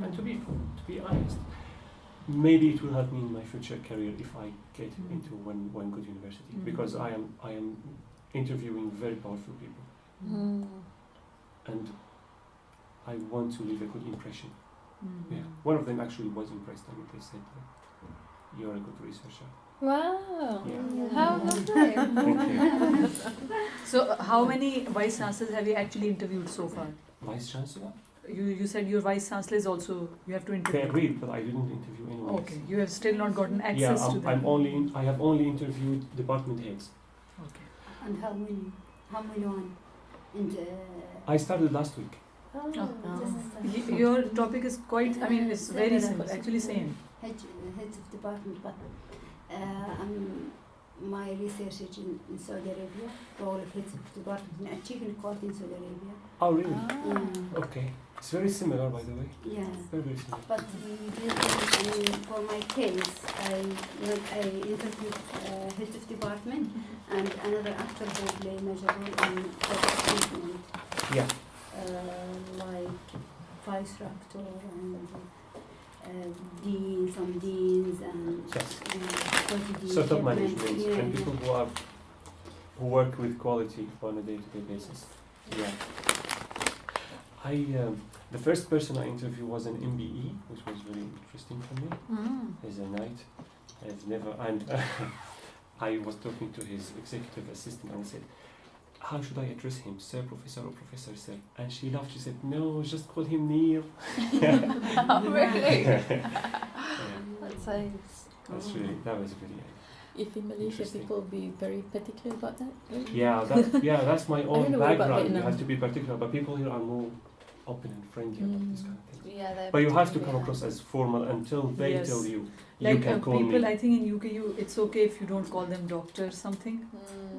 And to be honest, maybe it will help me in my future career if I get into one good university, because I am interviewing very powerful people. And I want to leave a good impression. Yeah. One of them actually was impressed. I mean, they said, you're a good researcher. Wow. Yeah. How lovely. Thank you. So how many vice chancellors have you actually interviewed so far? Vice Chancellor? You said your vice chancellor is also, you have to They interview. agreed, but I didn't interview anyone Okay, else. you have still not gotten access to them. I have only interviewed department heads. Okay. And how many one in the I started last week. Your topic is quite, I mean, it's very simple, actually same. heads of department, but my research is in Saudi Arabia, role of heads of department in achieving quality in Saudi Arabia. Oh, really? Okay. It's very similar, by the way. Yeah. Very, very similar. But for my case, I interviewed head of department and another actor who play major role in project management. Yeah. Like vice rector and some deans and Yes. Sort of management and people who work with quality on a day-to-day basis. Yeah. The first person I interviewed was an MBE, which was very interesting for me. As a knight, I've never, and I was talking to his executive assistant and I said, how should I address him, sir, professor, or professor, sir? And she laughed. She said, no, just call him Neil. Oh, really? That was really. If in Malaysia people be very particular about that, right? Yeah, that's my own know about background. You Vietnam. have to be particular, but people here are more open and friendly about this kind of thing. Yeah, But you have to come across as formal until they Yes. tell you. Like you can call people, me. I think in UK, it's okay if you don't call them doctor or something.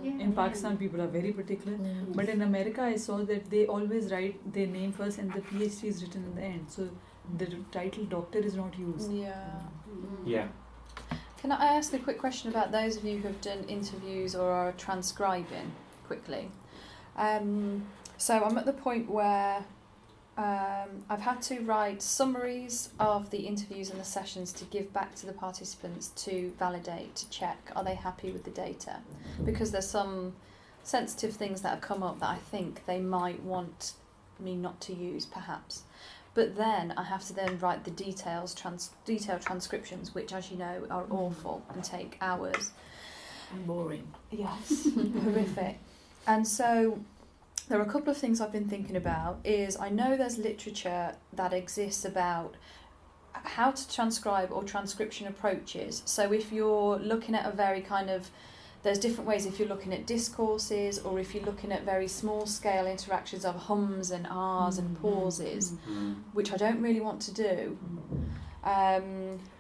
In Pakistan, people are very particular. But in America, I saw that they always write their name first and the PhD is written in the end. So the title doctor is not used. Yeah. Can I ask a quick question about those of you who have done interviews or are transcribing quickly? So I'm at the point where I've had to write summaries of the interviews and the sessions to give back to the participants to validate, to check, are they happy with the data? Because there's some sensitive things that have come up that I think they might want me not to use, perhaps. But then I have to then write the detailed transcriptions, which, as you know, are awful and take hours. Boring. Yes, horrific. And so there are a couple of things I've been thinking about. Is I know there's literature that exists about how to transcribe or transcription approaches. So if you're looking at a very kind of, there's different ways if you're looking at discourses or if you're looking at very small scale interactions of hums and ahs and pauses, which I don't really want to do.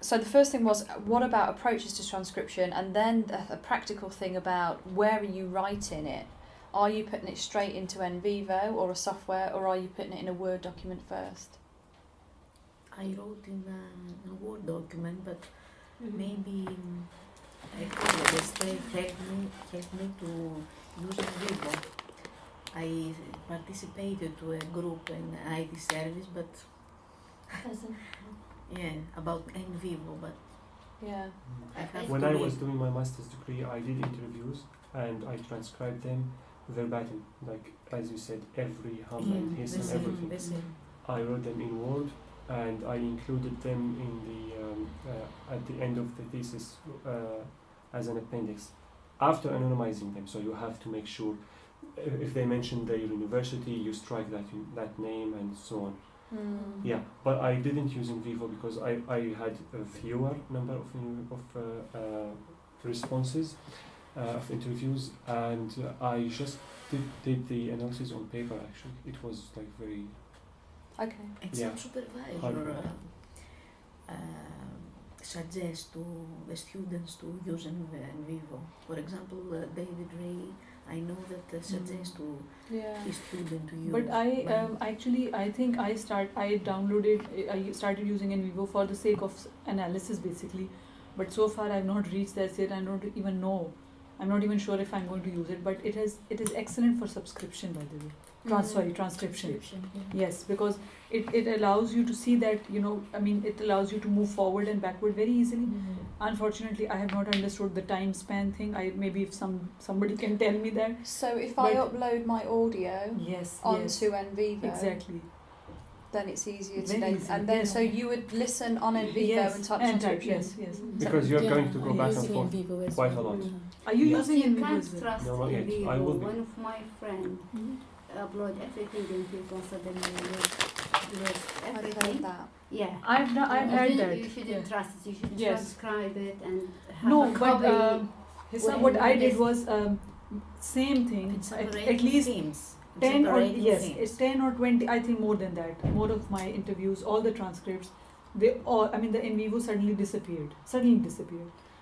So the first thing was, what about approaches to transcription? And then a practical thing about where are you writing it? Are you putting it straight into NVivo or a software, or are you putting it in a Word document first? I wrote in a Word document, but maybe Actually, the state helped me to use NVivo. I participated to a group in IT service, but about NVivo, but Yeah. When I was doing my master's degree, I did interviews and I transcribed them verbatim, like as you said, every hum and hiss and everything. I wrote them in Word and I included them in the at the end of the thesis as an appendix after anonymizing them. So you have to make sure if they mention their university, you strike that name and so on. Yeah, but I didn't use NVivo because I had a fewer number of responses of interviews, and I just did the analysis on paper. Actually, it was like very. Okay. And Yeah. some supervisor suggests to the students to use NVivo. For example, David Ray, I know that suggests to his student to use. But I think I started using NVivo for the sake of analysis basically. But so far I've not reached that state. I don't even know. I'm not even sure if I'm going to use it. But it is excellent for subscription, by the way. Transcription. Yes, because it allows you to see that, it allows you to move forward and backward very easily. Unfortunately, I have not understood the time span thing. Maybe if somebody can tell me that. So if I upload my audio onto NVivo, exactly, then it's easier to Very then, easy, and then yes. so you would listen on NVivo and type transcriptions. Yes. Because you're going to go back and using forth NVivo as quite a well. lot. Are you But using you NVivo can't as well? trust No, not yet. NVivo. I will be. One of my friends upload everything in NVivo, suddenly lose I've heard everything. that. Yeah. I've heard that. You shouldn't trust it. You should Yes. transcribe it and have No, a but copy. what I did Yes. was same thing. It's At least themes. 10 or Separating it's themes. 10 or 20. I think more than that. More of my interviews, all the transcripts, the NVivo suddenly disappeared.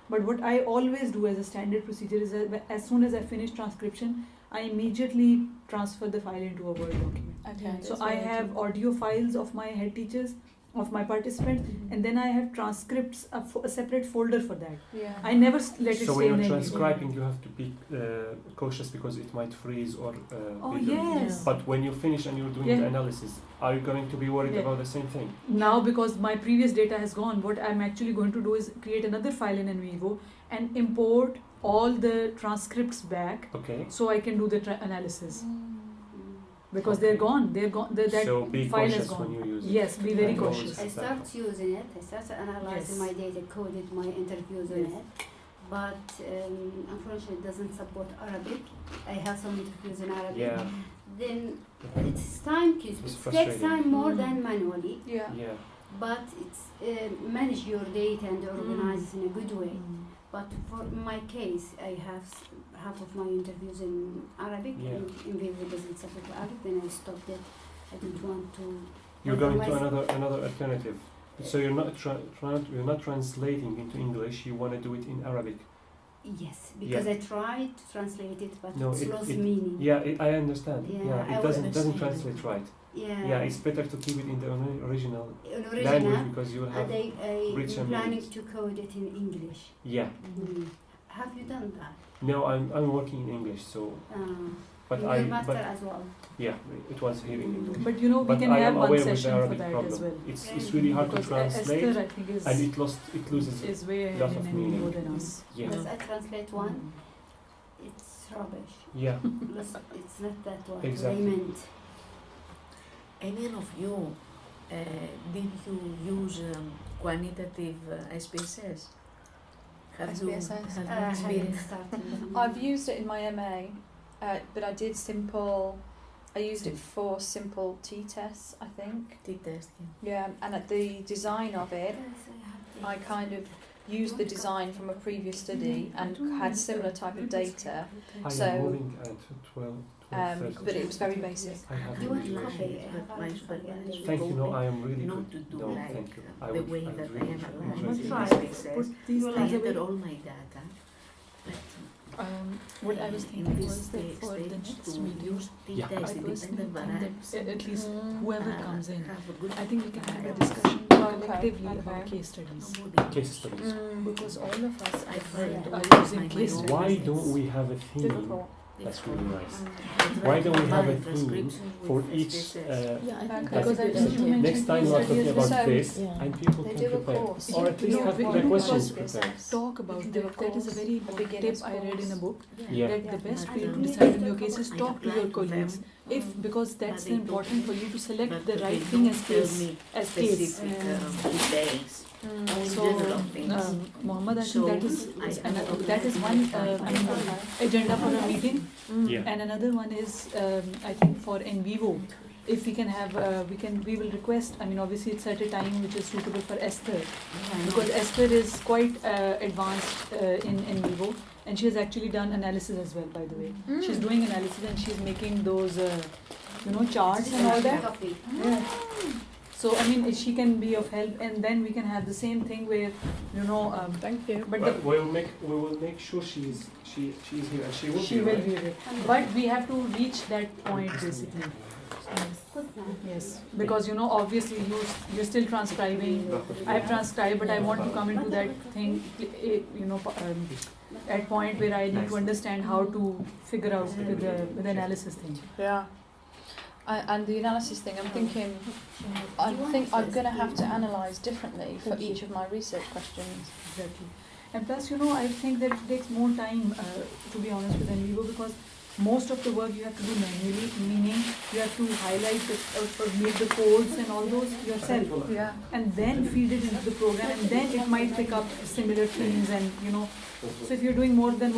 But what I always do as a standard procedure is that as soon as I finish transcription, I immediately transfer the file into a Word document. Okay. So I have audio files of my head teachers, of my participants, and then I have transcripts, a separate folder for that. Yeah. I never let it So stay when in you're NVivo. transcribing, you have to be cautious because it might freeze or. Oh be yes. But when you finish and you're doing Yeah. the analysis, are you going to be worried Yeah. about the same thing? Now, because my previous data has gone, what I'm actually going to do is create another file in NVivo and import all the transcripts back, Okay. so I can do the analysis. Because they're gone. That So be file is cautious gone. when you use it. Yes, be very And always cautious. I start using it. I started analyzing Yes. my data, coded my interviews on Yes. it. But unfortunately, it doesn't support Arabic. I have some interviews in Arabic. Yeah. Then it's time It's consuming. It takes frustrating. time more than manually. Yeah. Yeah. But it's manage your data and organize it in a good way. But for my case, I have half of my interviews in Arabic, Yeah. and NVivo doesn't support Arabic. Then I stopped it. I didn't want to. You're going to Otherwise- another alternative. So you're not translating into English. You want to do it in Arabic. Yes, because Yeah. I tried to translate it, but No, it's it- lost it- meaning. Yeah, I understand. Yeah, Yeah, I it was doesn't the translate same. right. Yeah. Yeah, it's better to keep it in the original in language original, because you'll have. and I'm richer planning meanings. to code it in English. Yeah. Have you done that? No, I'm working in English, so but in I your master but as well. yeah, it was here in English. But we But can I have am one aware with the session for Arabic that problem. as well. It's really hard to Because translate, Esther, I think, and it loses. is way lot ahead of in meaning. NVivo than us. Yeah. Because I translate one, it's rubbish. Yeah. It's not that what Exactly. they meant. Any of you, did you use quantitative SPSS? SPSS? Have I you haven't experienced? started. I've used it in my MA, but I did simple. I used it for simple t-tests, I think. T-test? Yeah, and at the design of it, I kind of used the design from a previous study and had similar type of data, I So, am moving at 12:30. but it was very basic. I have Do you to want leave. coffee? I But have my coffee. supervisor Thank you. No, told I am really not good. to do No, like thank you. the way would that I really analyze enjoy in it. Try. SPSS. Put these You I things entered away. all my data, but What I was in thinking this was that for the stage next to video, use Yeah. t-test I personally independent think variables, that At least whoever comes in, have a good I think we can have a variables. discussion collectively about case studies. Case studies. Because all of us, I've heard, Yeah. are using case studies. Why don't we have a theme? Difficult. That's really nice. Why don't we have a theme for each? Yeah, I think Because that's a I good just idea. mentioned Next time we are case talking studies. about So, this, yeah. and people They can do a prepare, course. or at least No, have we- the no, questions because prepared. Talk about Do a that. That is a course, very a important tip beginner's I read in a book. Yeah. That the best way to And decide on your case is I talk to your applied to colleagues. them, If because that's they important told for you to select but the they right thing don't as tell case. me As case. specific details. So, general things. Mohammed, I So, think that is I- that is one agenda for a meeting, Yeah. and another one is I think for NVivo. If we can have, we will request. I mean, obviously, it's at a time which is suitable for Esther, because Esther is quite advanced in NVivo, and she has actually done analysis as well. By the way, she's doing analysis and she's making those, charts and all that. Yeah. So I mean, she can be of help, and then we can have the same thing where, Thank you. but But we will make sure she is here, and she will she be. will right? be there. But we have to reach that point basically. Yes, because obviously you're still transcribing. I have transcribed, but I want to come into that thing, at point where I need to understand how to figure out with the analysis thing. Yeah. And the analysis thing, I think I'm going to have to analyse differently for each of my research questions. Exactly. And plus, I think that it takes more time, to be honest, with NVivo, because most of the work you have to do manually, meaning you have to highlight or make the codes and all those yourself. Yeah. And then feed it into the program, and then it might pick up similar themes and, so if you're doing more than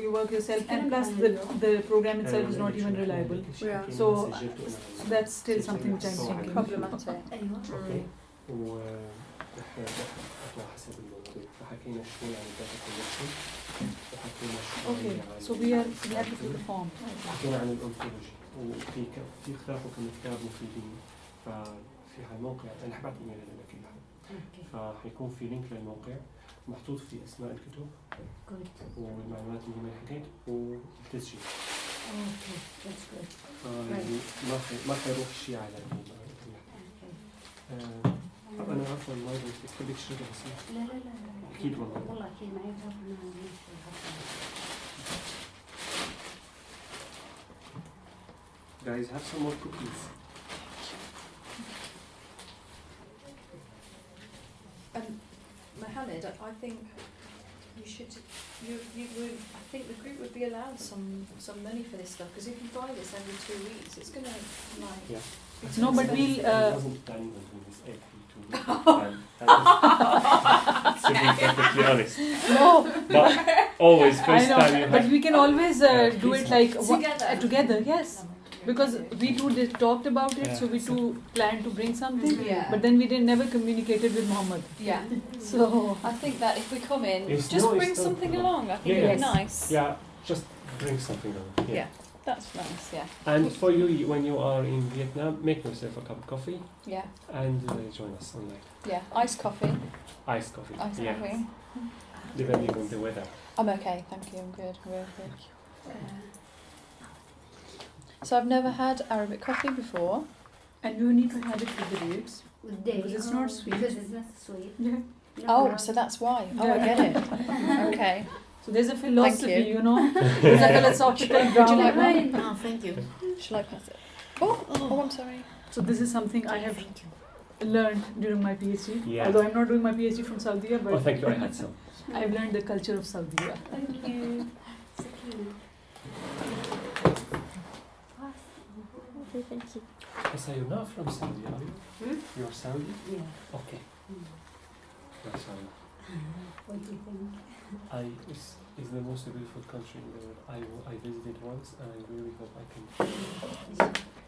you work yourself, and plus the program itself is not even reliable. Yeah. So that's still something which I'm thinking. Problematic. اوكي حسب الموضوع فحكينا شوي عن الداتا كولكشن وحكينا شوي Okay, عن so we have to fill the form. حكينا عن الأونتولوجي وفي اختلافوا كم كتاب مفيدين ففي هالموقع أنا حبعت إيميل لك كلها فحيكون في لينك للموقع محطوط فيه أسماء الكتب والمعلومات اللي ما حكيت والتسجيل. Okay, that's good. يعني ما حيروح شيء على أنا عفوا ما أدري تحبي تشربي بس لا أكيد والله أكيد معي تعرف Guys, have some more cookies. Mohammed, I think you should. You would. I think the group would be allowed some money for this stuff, because if you buy this every 2 weeks, it's gonna like. Yeah. No, but we'll. I wasn't planning on doing this every 2 weeks. To be perfectly honest. No. But always I first know, time you but have. we can always do it like Together. together, yes. Because we two talked about it, so we two planned to bring something, Yeah. but then we never communicated with Mohammed. Yeah. So I think that if we come in, It's just no, bring it's not something problem. along. I think Yeah. it'd be Yes. nice. Yeah, just bring something on. Yeah. That's nice. Yeah. And for you, when you are in Vietnam, make yourself a cup of coffee Yeah. and join us online. Yeah. Iced coffee. Iced coffee. Iced yeah. coffee. Depending on the weather. I'm okay, thank you. I'm good. Real good. So I've never had Arabic coffee before. and you need to have it with the grapes. With dairy. Because it's not sweet. Because it's not sweet. Yeah. Oh, so that's why. Oh, I get it. Okay. So there's a philosophy, you. There's a philosophical Would you like ground. mine? Oh, thank you. Shall I pass it? Oh, I'm sorry. So this is something I have learned during my PhD. Yeah. Although I'm not doing my PhD from Saudi, but Oh, thank you. I had some. I've learned the culture of Saudi. Thank you. Okay, thank you. So you're not from Saudi, are you? You're Saudi? Yeah. Okay. MashaAllah. What do you think? It's the most beautiful country in the world. I visited once and I really hope I can.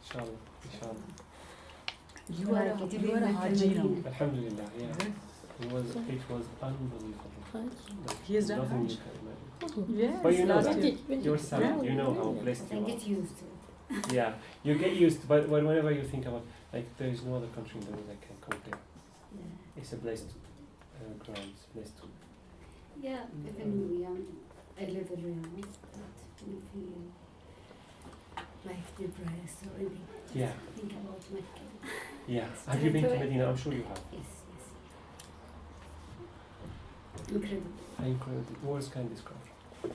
Inshallah. Inshallah. You are a Haji now. Alhamdulillah, yeah. It was unbelievable. Like, He has done nothing Hajj. you can imagine. Yes, But you know last that. year. You're Saudi, you know how blessed I you get are. used to it. Yeah, you get used to, but whenever you think about, like, there is no other country in the world that can compare. Yeah. It's a blessed ground, it's blessed. Yeah, even I live in Riyadh, but we feel like depressed already. Just Yeah. think about Mecca. Yeah. Have you been to Medina? I'm sure you have. Yes, yes. Incredible. Incredible. Words can't describe.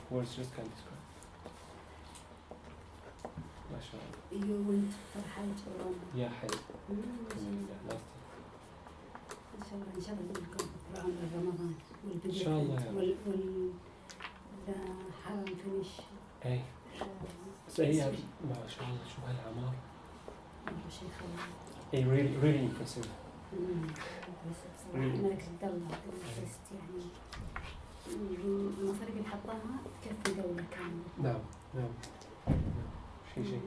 Words just can't describe. MashaAllah. You went for Hajj or Umrah? Yeah, Hajj. Alhamdulillah. Last إن شاء الله نلقاكم في عمر رمضان. إن شاء الله يا رب. والحرم finish. أي. هي ما شاء الله شو هالعمار. شيء خير. Hey, really impressive. ملك الدولة يعني المصاريف اللي حطاها تكفي دولة كاملة. نعم. شيء.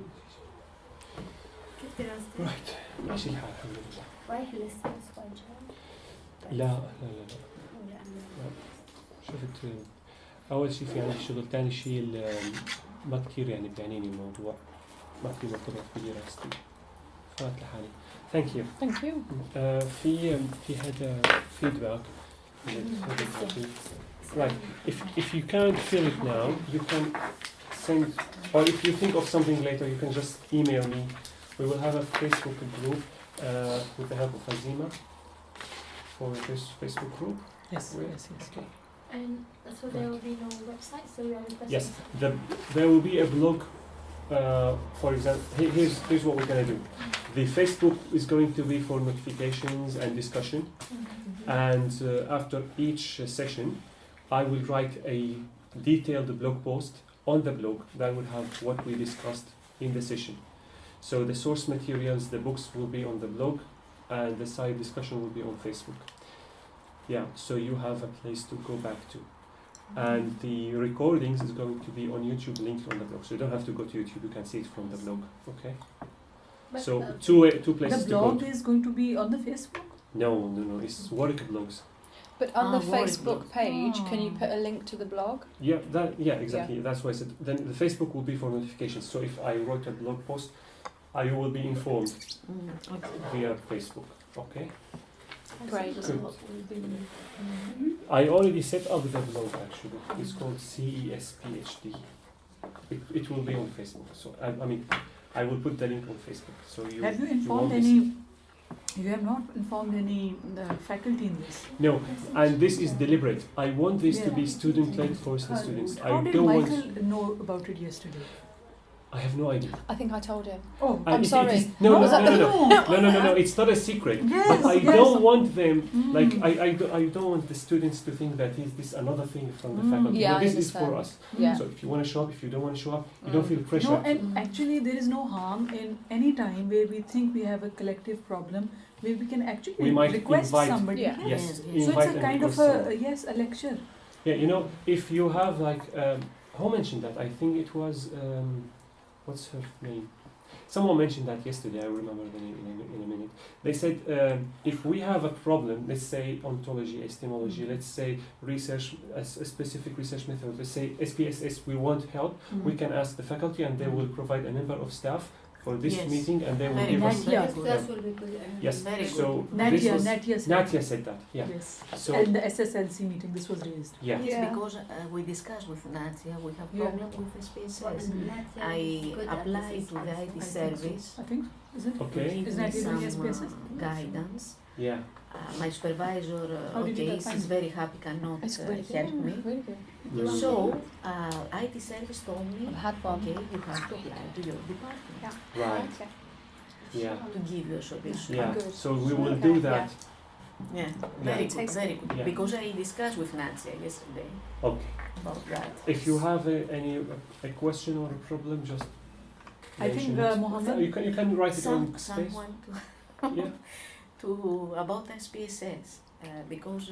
كيف دراستك؟ Right. ماشي الحال الحمد لله. رايح للسيرس واجهة؟ لا. شفت أول شيء في عندي شغل، ثاني شيء ما كثير يعني بيعنيني الموضوع، ما كثير مرتبط بدراستي. فات لحالي. Thank you. Thank you. في هذا feedback. Right. If you can't fill it now, you can send, or if you think of something later, you can just email me. We will have a Facebook group with the help of Azima for this Facebook group. Yes. Okay. And so there will be no website, so we are requesting. Yes, there will be a blog. For example, here's what we're going to do. The Facebook is going to be for notifications and discussion, and after each session, I will write a detailed blog post on the blog that will have what we discussed in the session. So the source materials, the books will be on the blog, and the side discussion will be on Facebook. Yeah, so you have a place to go back to. And the recordings is going to be on YouTube, linked on the blog. So you don't have to go to YouTube, you can see it from the blog, okay? But So two places The to go blog to. is going to be on the Facebook? No, it's work blogs. But on the Word Facebook blog. page, can you put a link to the blog? Yeah, exactly. That's why I said. Then the Facebook will be for notifications. So if I wrote a blog post, I will be informed via Facebook. Okay. Great. Good. I already set up the blog actually. It's called CES PhD. It will be on Facebook. So I mean, I will put the link on Facebook. So you. Have you informed any? You have not informed any faculty in this? No, and this is deliberate. I want this to be student-led for the students. How did don't Michael want. know about it yesterday? I have no idea. I think I told him. Oh, I'm sorry. No, Was that- no. It's not a secret. Yes, But I yes. don't want them. Like Mm. I don't want the students to think that is this another thing from the faculty. Yeah, No, I this is for understand. us. Yeah. So if you want to show up, if you don't want to show up, you don't feel pressure. No, and actually there is no harm in any time where we think we have a collective problem, where we can actually We might request invite- somebody. Yeah. Yes. So invite it's a and kind of request someone. a lecture. Yeah, you know, if you have like who mentioned that? I think it was what's her name? Someone mentioned that yesterday. I remember the name in a minute. They said if we have a problem, let's say ontology, epistemology, let's say research, a specific research method, let's say SPSS, we want help, we can ask the faculty and they will provide a member of staff for this Yes. meeting and they will Very give good. us. Yeah. That will be good. Yes, Very so good. this was, Natia said Natia said that, yeah. Yes. So, And the SSLC meeting, this was raised. yeah. It's because we discussed with Natia, we have Yeah. problem with SPSS. I applied to the IT service. I think, is it? Okay. Give Is me that even some SPSS? guidance. Yeah. My supervisor, How did you okay, find is it? very happy, cannot It's really help good. me. Really good. Mm. So, IT service told me, I've had one. okay, you have to apply to your department Right. Okay. Yeah. to give you a solution. Yeah. Good. So we will Okay, do that. Yeah, very good, Takes- very good. Yeah. Because I discussed with Nancy yesterday Okay. about that. If you have a question or a problem, just I think mention it. Mohammed. You can write it on space. Someone Yeah. to about SPSS because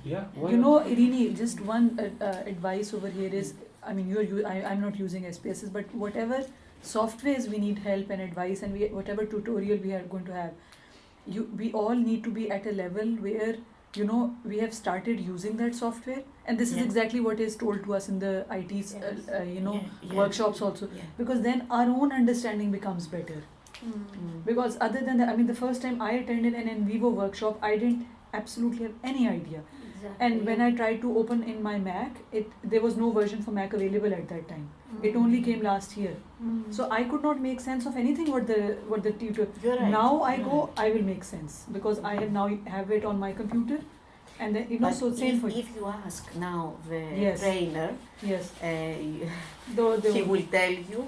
Yeah. Why You not? know, Irini, just one advice over here is, I mean, I'm not using SPSS, but whatever softwares we need help and advice, and whatever tutorial we are going to have, we all need to be at a level where, you know, we have started using that software, and this is Yeah. exactly what is told to us in the IT, yeah. workshops also, Yeah. because then our own understanding becomes better. Because other than that, I mean, the first time I attended an NVivo workshop, I didn't absolutely have any idea. And when I tried to open in my Mac, there was no version for Mac available at that time. It only came last year. So I could not make sense of anything what the tutor. You're right. Now I You're go, I will make sense because I have now have it on my computer, And then, you know, But so same for if you ask now the Yes. trainer, yes. he will tell you,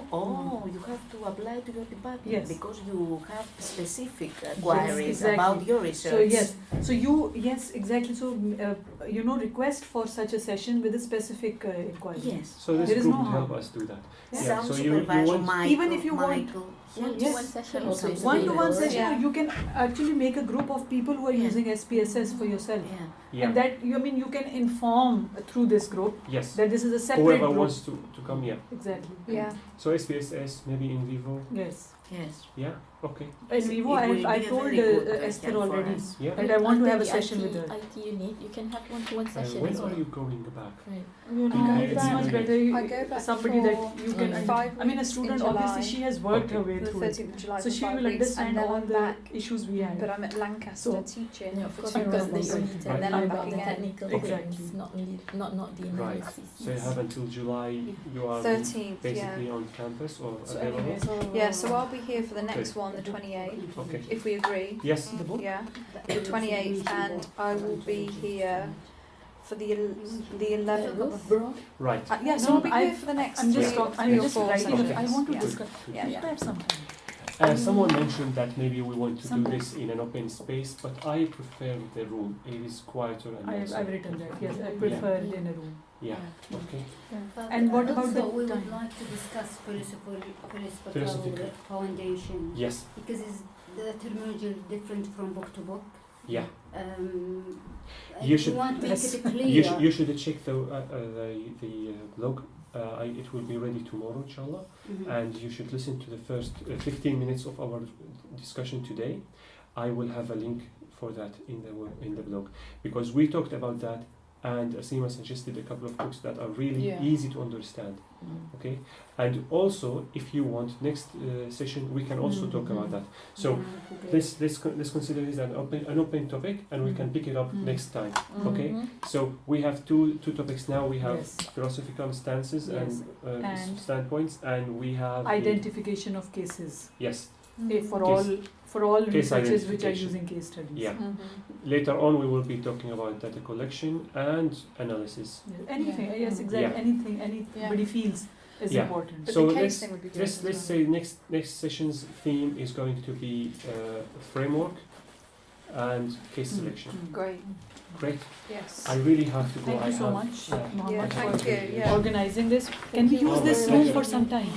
you have to apply to your department Yes. because you have specific queries exactly. about your research. So yes, so you exactly. So you know, request for such a session with a specific inquiry. Yes. So this There is group no will help harm. us do that. Yeah. Yeah, Some so you supervisor, want- Michael, Even if you want- Michael, One-to-one session also is One-to-one available. session, Yeah. you can actually make a group of people who are Yeah. using SPSS for yourself. Yeah. Yeah. And that you can inform through this group Yes. that this is a separate Whoever group. wants to come, yeah. Exactly. Yeah. So SPSS, maybe NVivo, Yes. Yes. yeah, okay, In Vivo, It will I be a told very good Esther help for already us. yeah. that I want to have a After the session with her. IT unit, you can have one-to-one session When as well. are you going back? Right. You know, Okay, it's it's much okay. better. I go back Somebody that you can. for 5 I mean, a weeks student in obviously July. she has worked her Okay. way The through it, 13th of July so for she 5 will weeks, understand and then all I'm the back. issues we had. But I'm at Lancaster So- teaching Yeah, for because 2 the months, unit Right. and then are I'm about back the again. technical Exactly. things, not the Right. analysis. So you have until July, you are 13th, basically yeah. on campus or So available? anyway, Yeah, so I'll be here for the next one, the 28th, Okay, if we agree. yes, the book. Yeah, the 28th, and I will be here for the 11th. Broad. right. Yeah, so No, I'll be here I've- for the next I'm just three, talk, three I'm or just 4 writing. Okay. I want to Yeah. discuss. Yeah, yeah. Prepare something. Someone mentioned that maybe we want to do Somebody- this in an open space, but I prefer the room. It is quieter and nicer. I've written that. Yes, I prefer it in a room. Yeah, okay. And what about the also we time? would like to discuss philosophical Philosophical. foundation Yes, because the terminology different from book to book. yeah. You should- want to make Yes. it clear. You should check the blog. It will be ready tomorrow, inshallah. Mhm. And you should listen to the first 15 minutes of our discussion today. I will have a link for that in the blog, because we talked about that, and Asima suggested a couple of books that are really Yeah. easy to understand. Okay, and also if you want next session, we can also talk about that. So let's consider this an open topic, and we can pick it up next time. Okay, so we have two topics now. We have Yes. philosophical stances Yes. and And standpoints, and we have the- Identification of cases. yes. For Case- all case researchers which are identification. using case studies. Yeah. Later on, we will be talking about data collection and analysis. Yeah, anything, Yeah. yes, exactly. Yeah. Anything anybody feels is Yeah. important. But So the case let's- thing would be good. Let's as well. say next session's theme is going to be framework and case selection. Great. Great. Yes. I really have to go. Thank I you so have- much, yeah. Mohammed, Yeah, thank for you. Yeah. organizing this. Can we use Oh, this my room pleasure. for some time?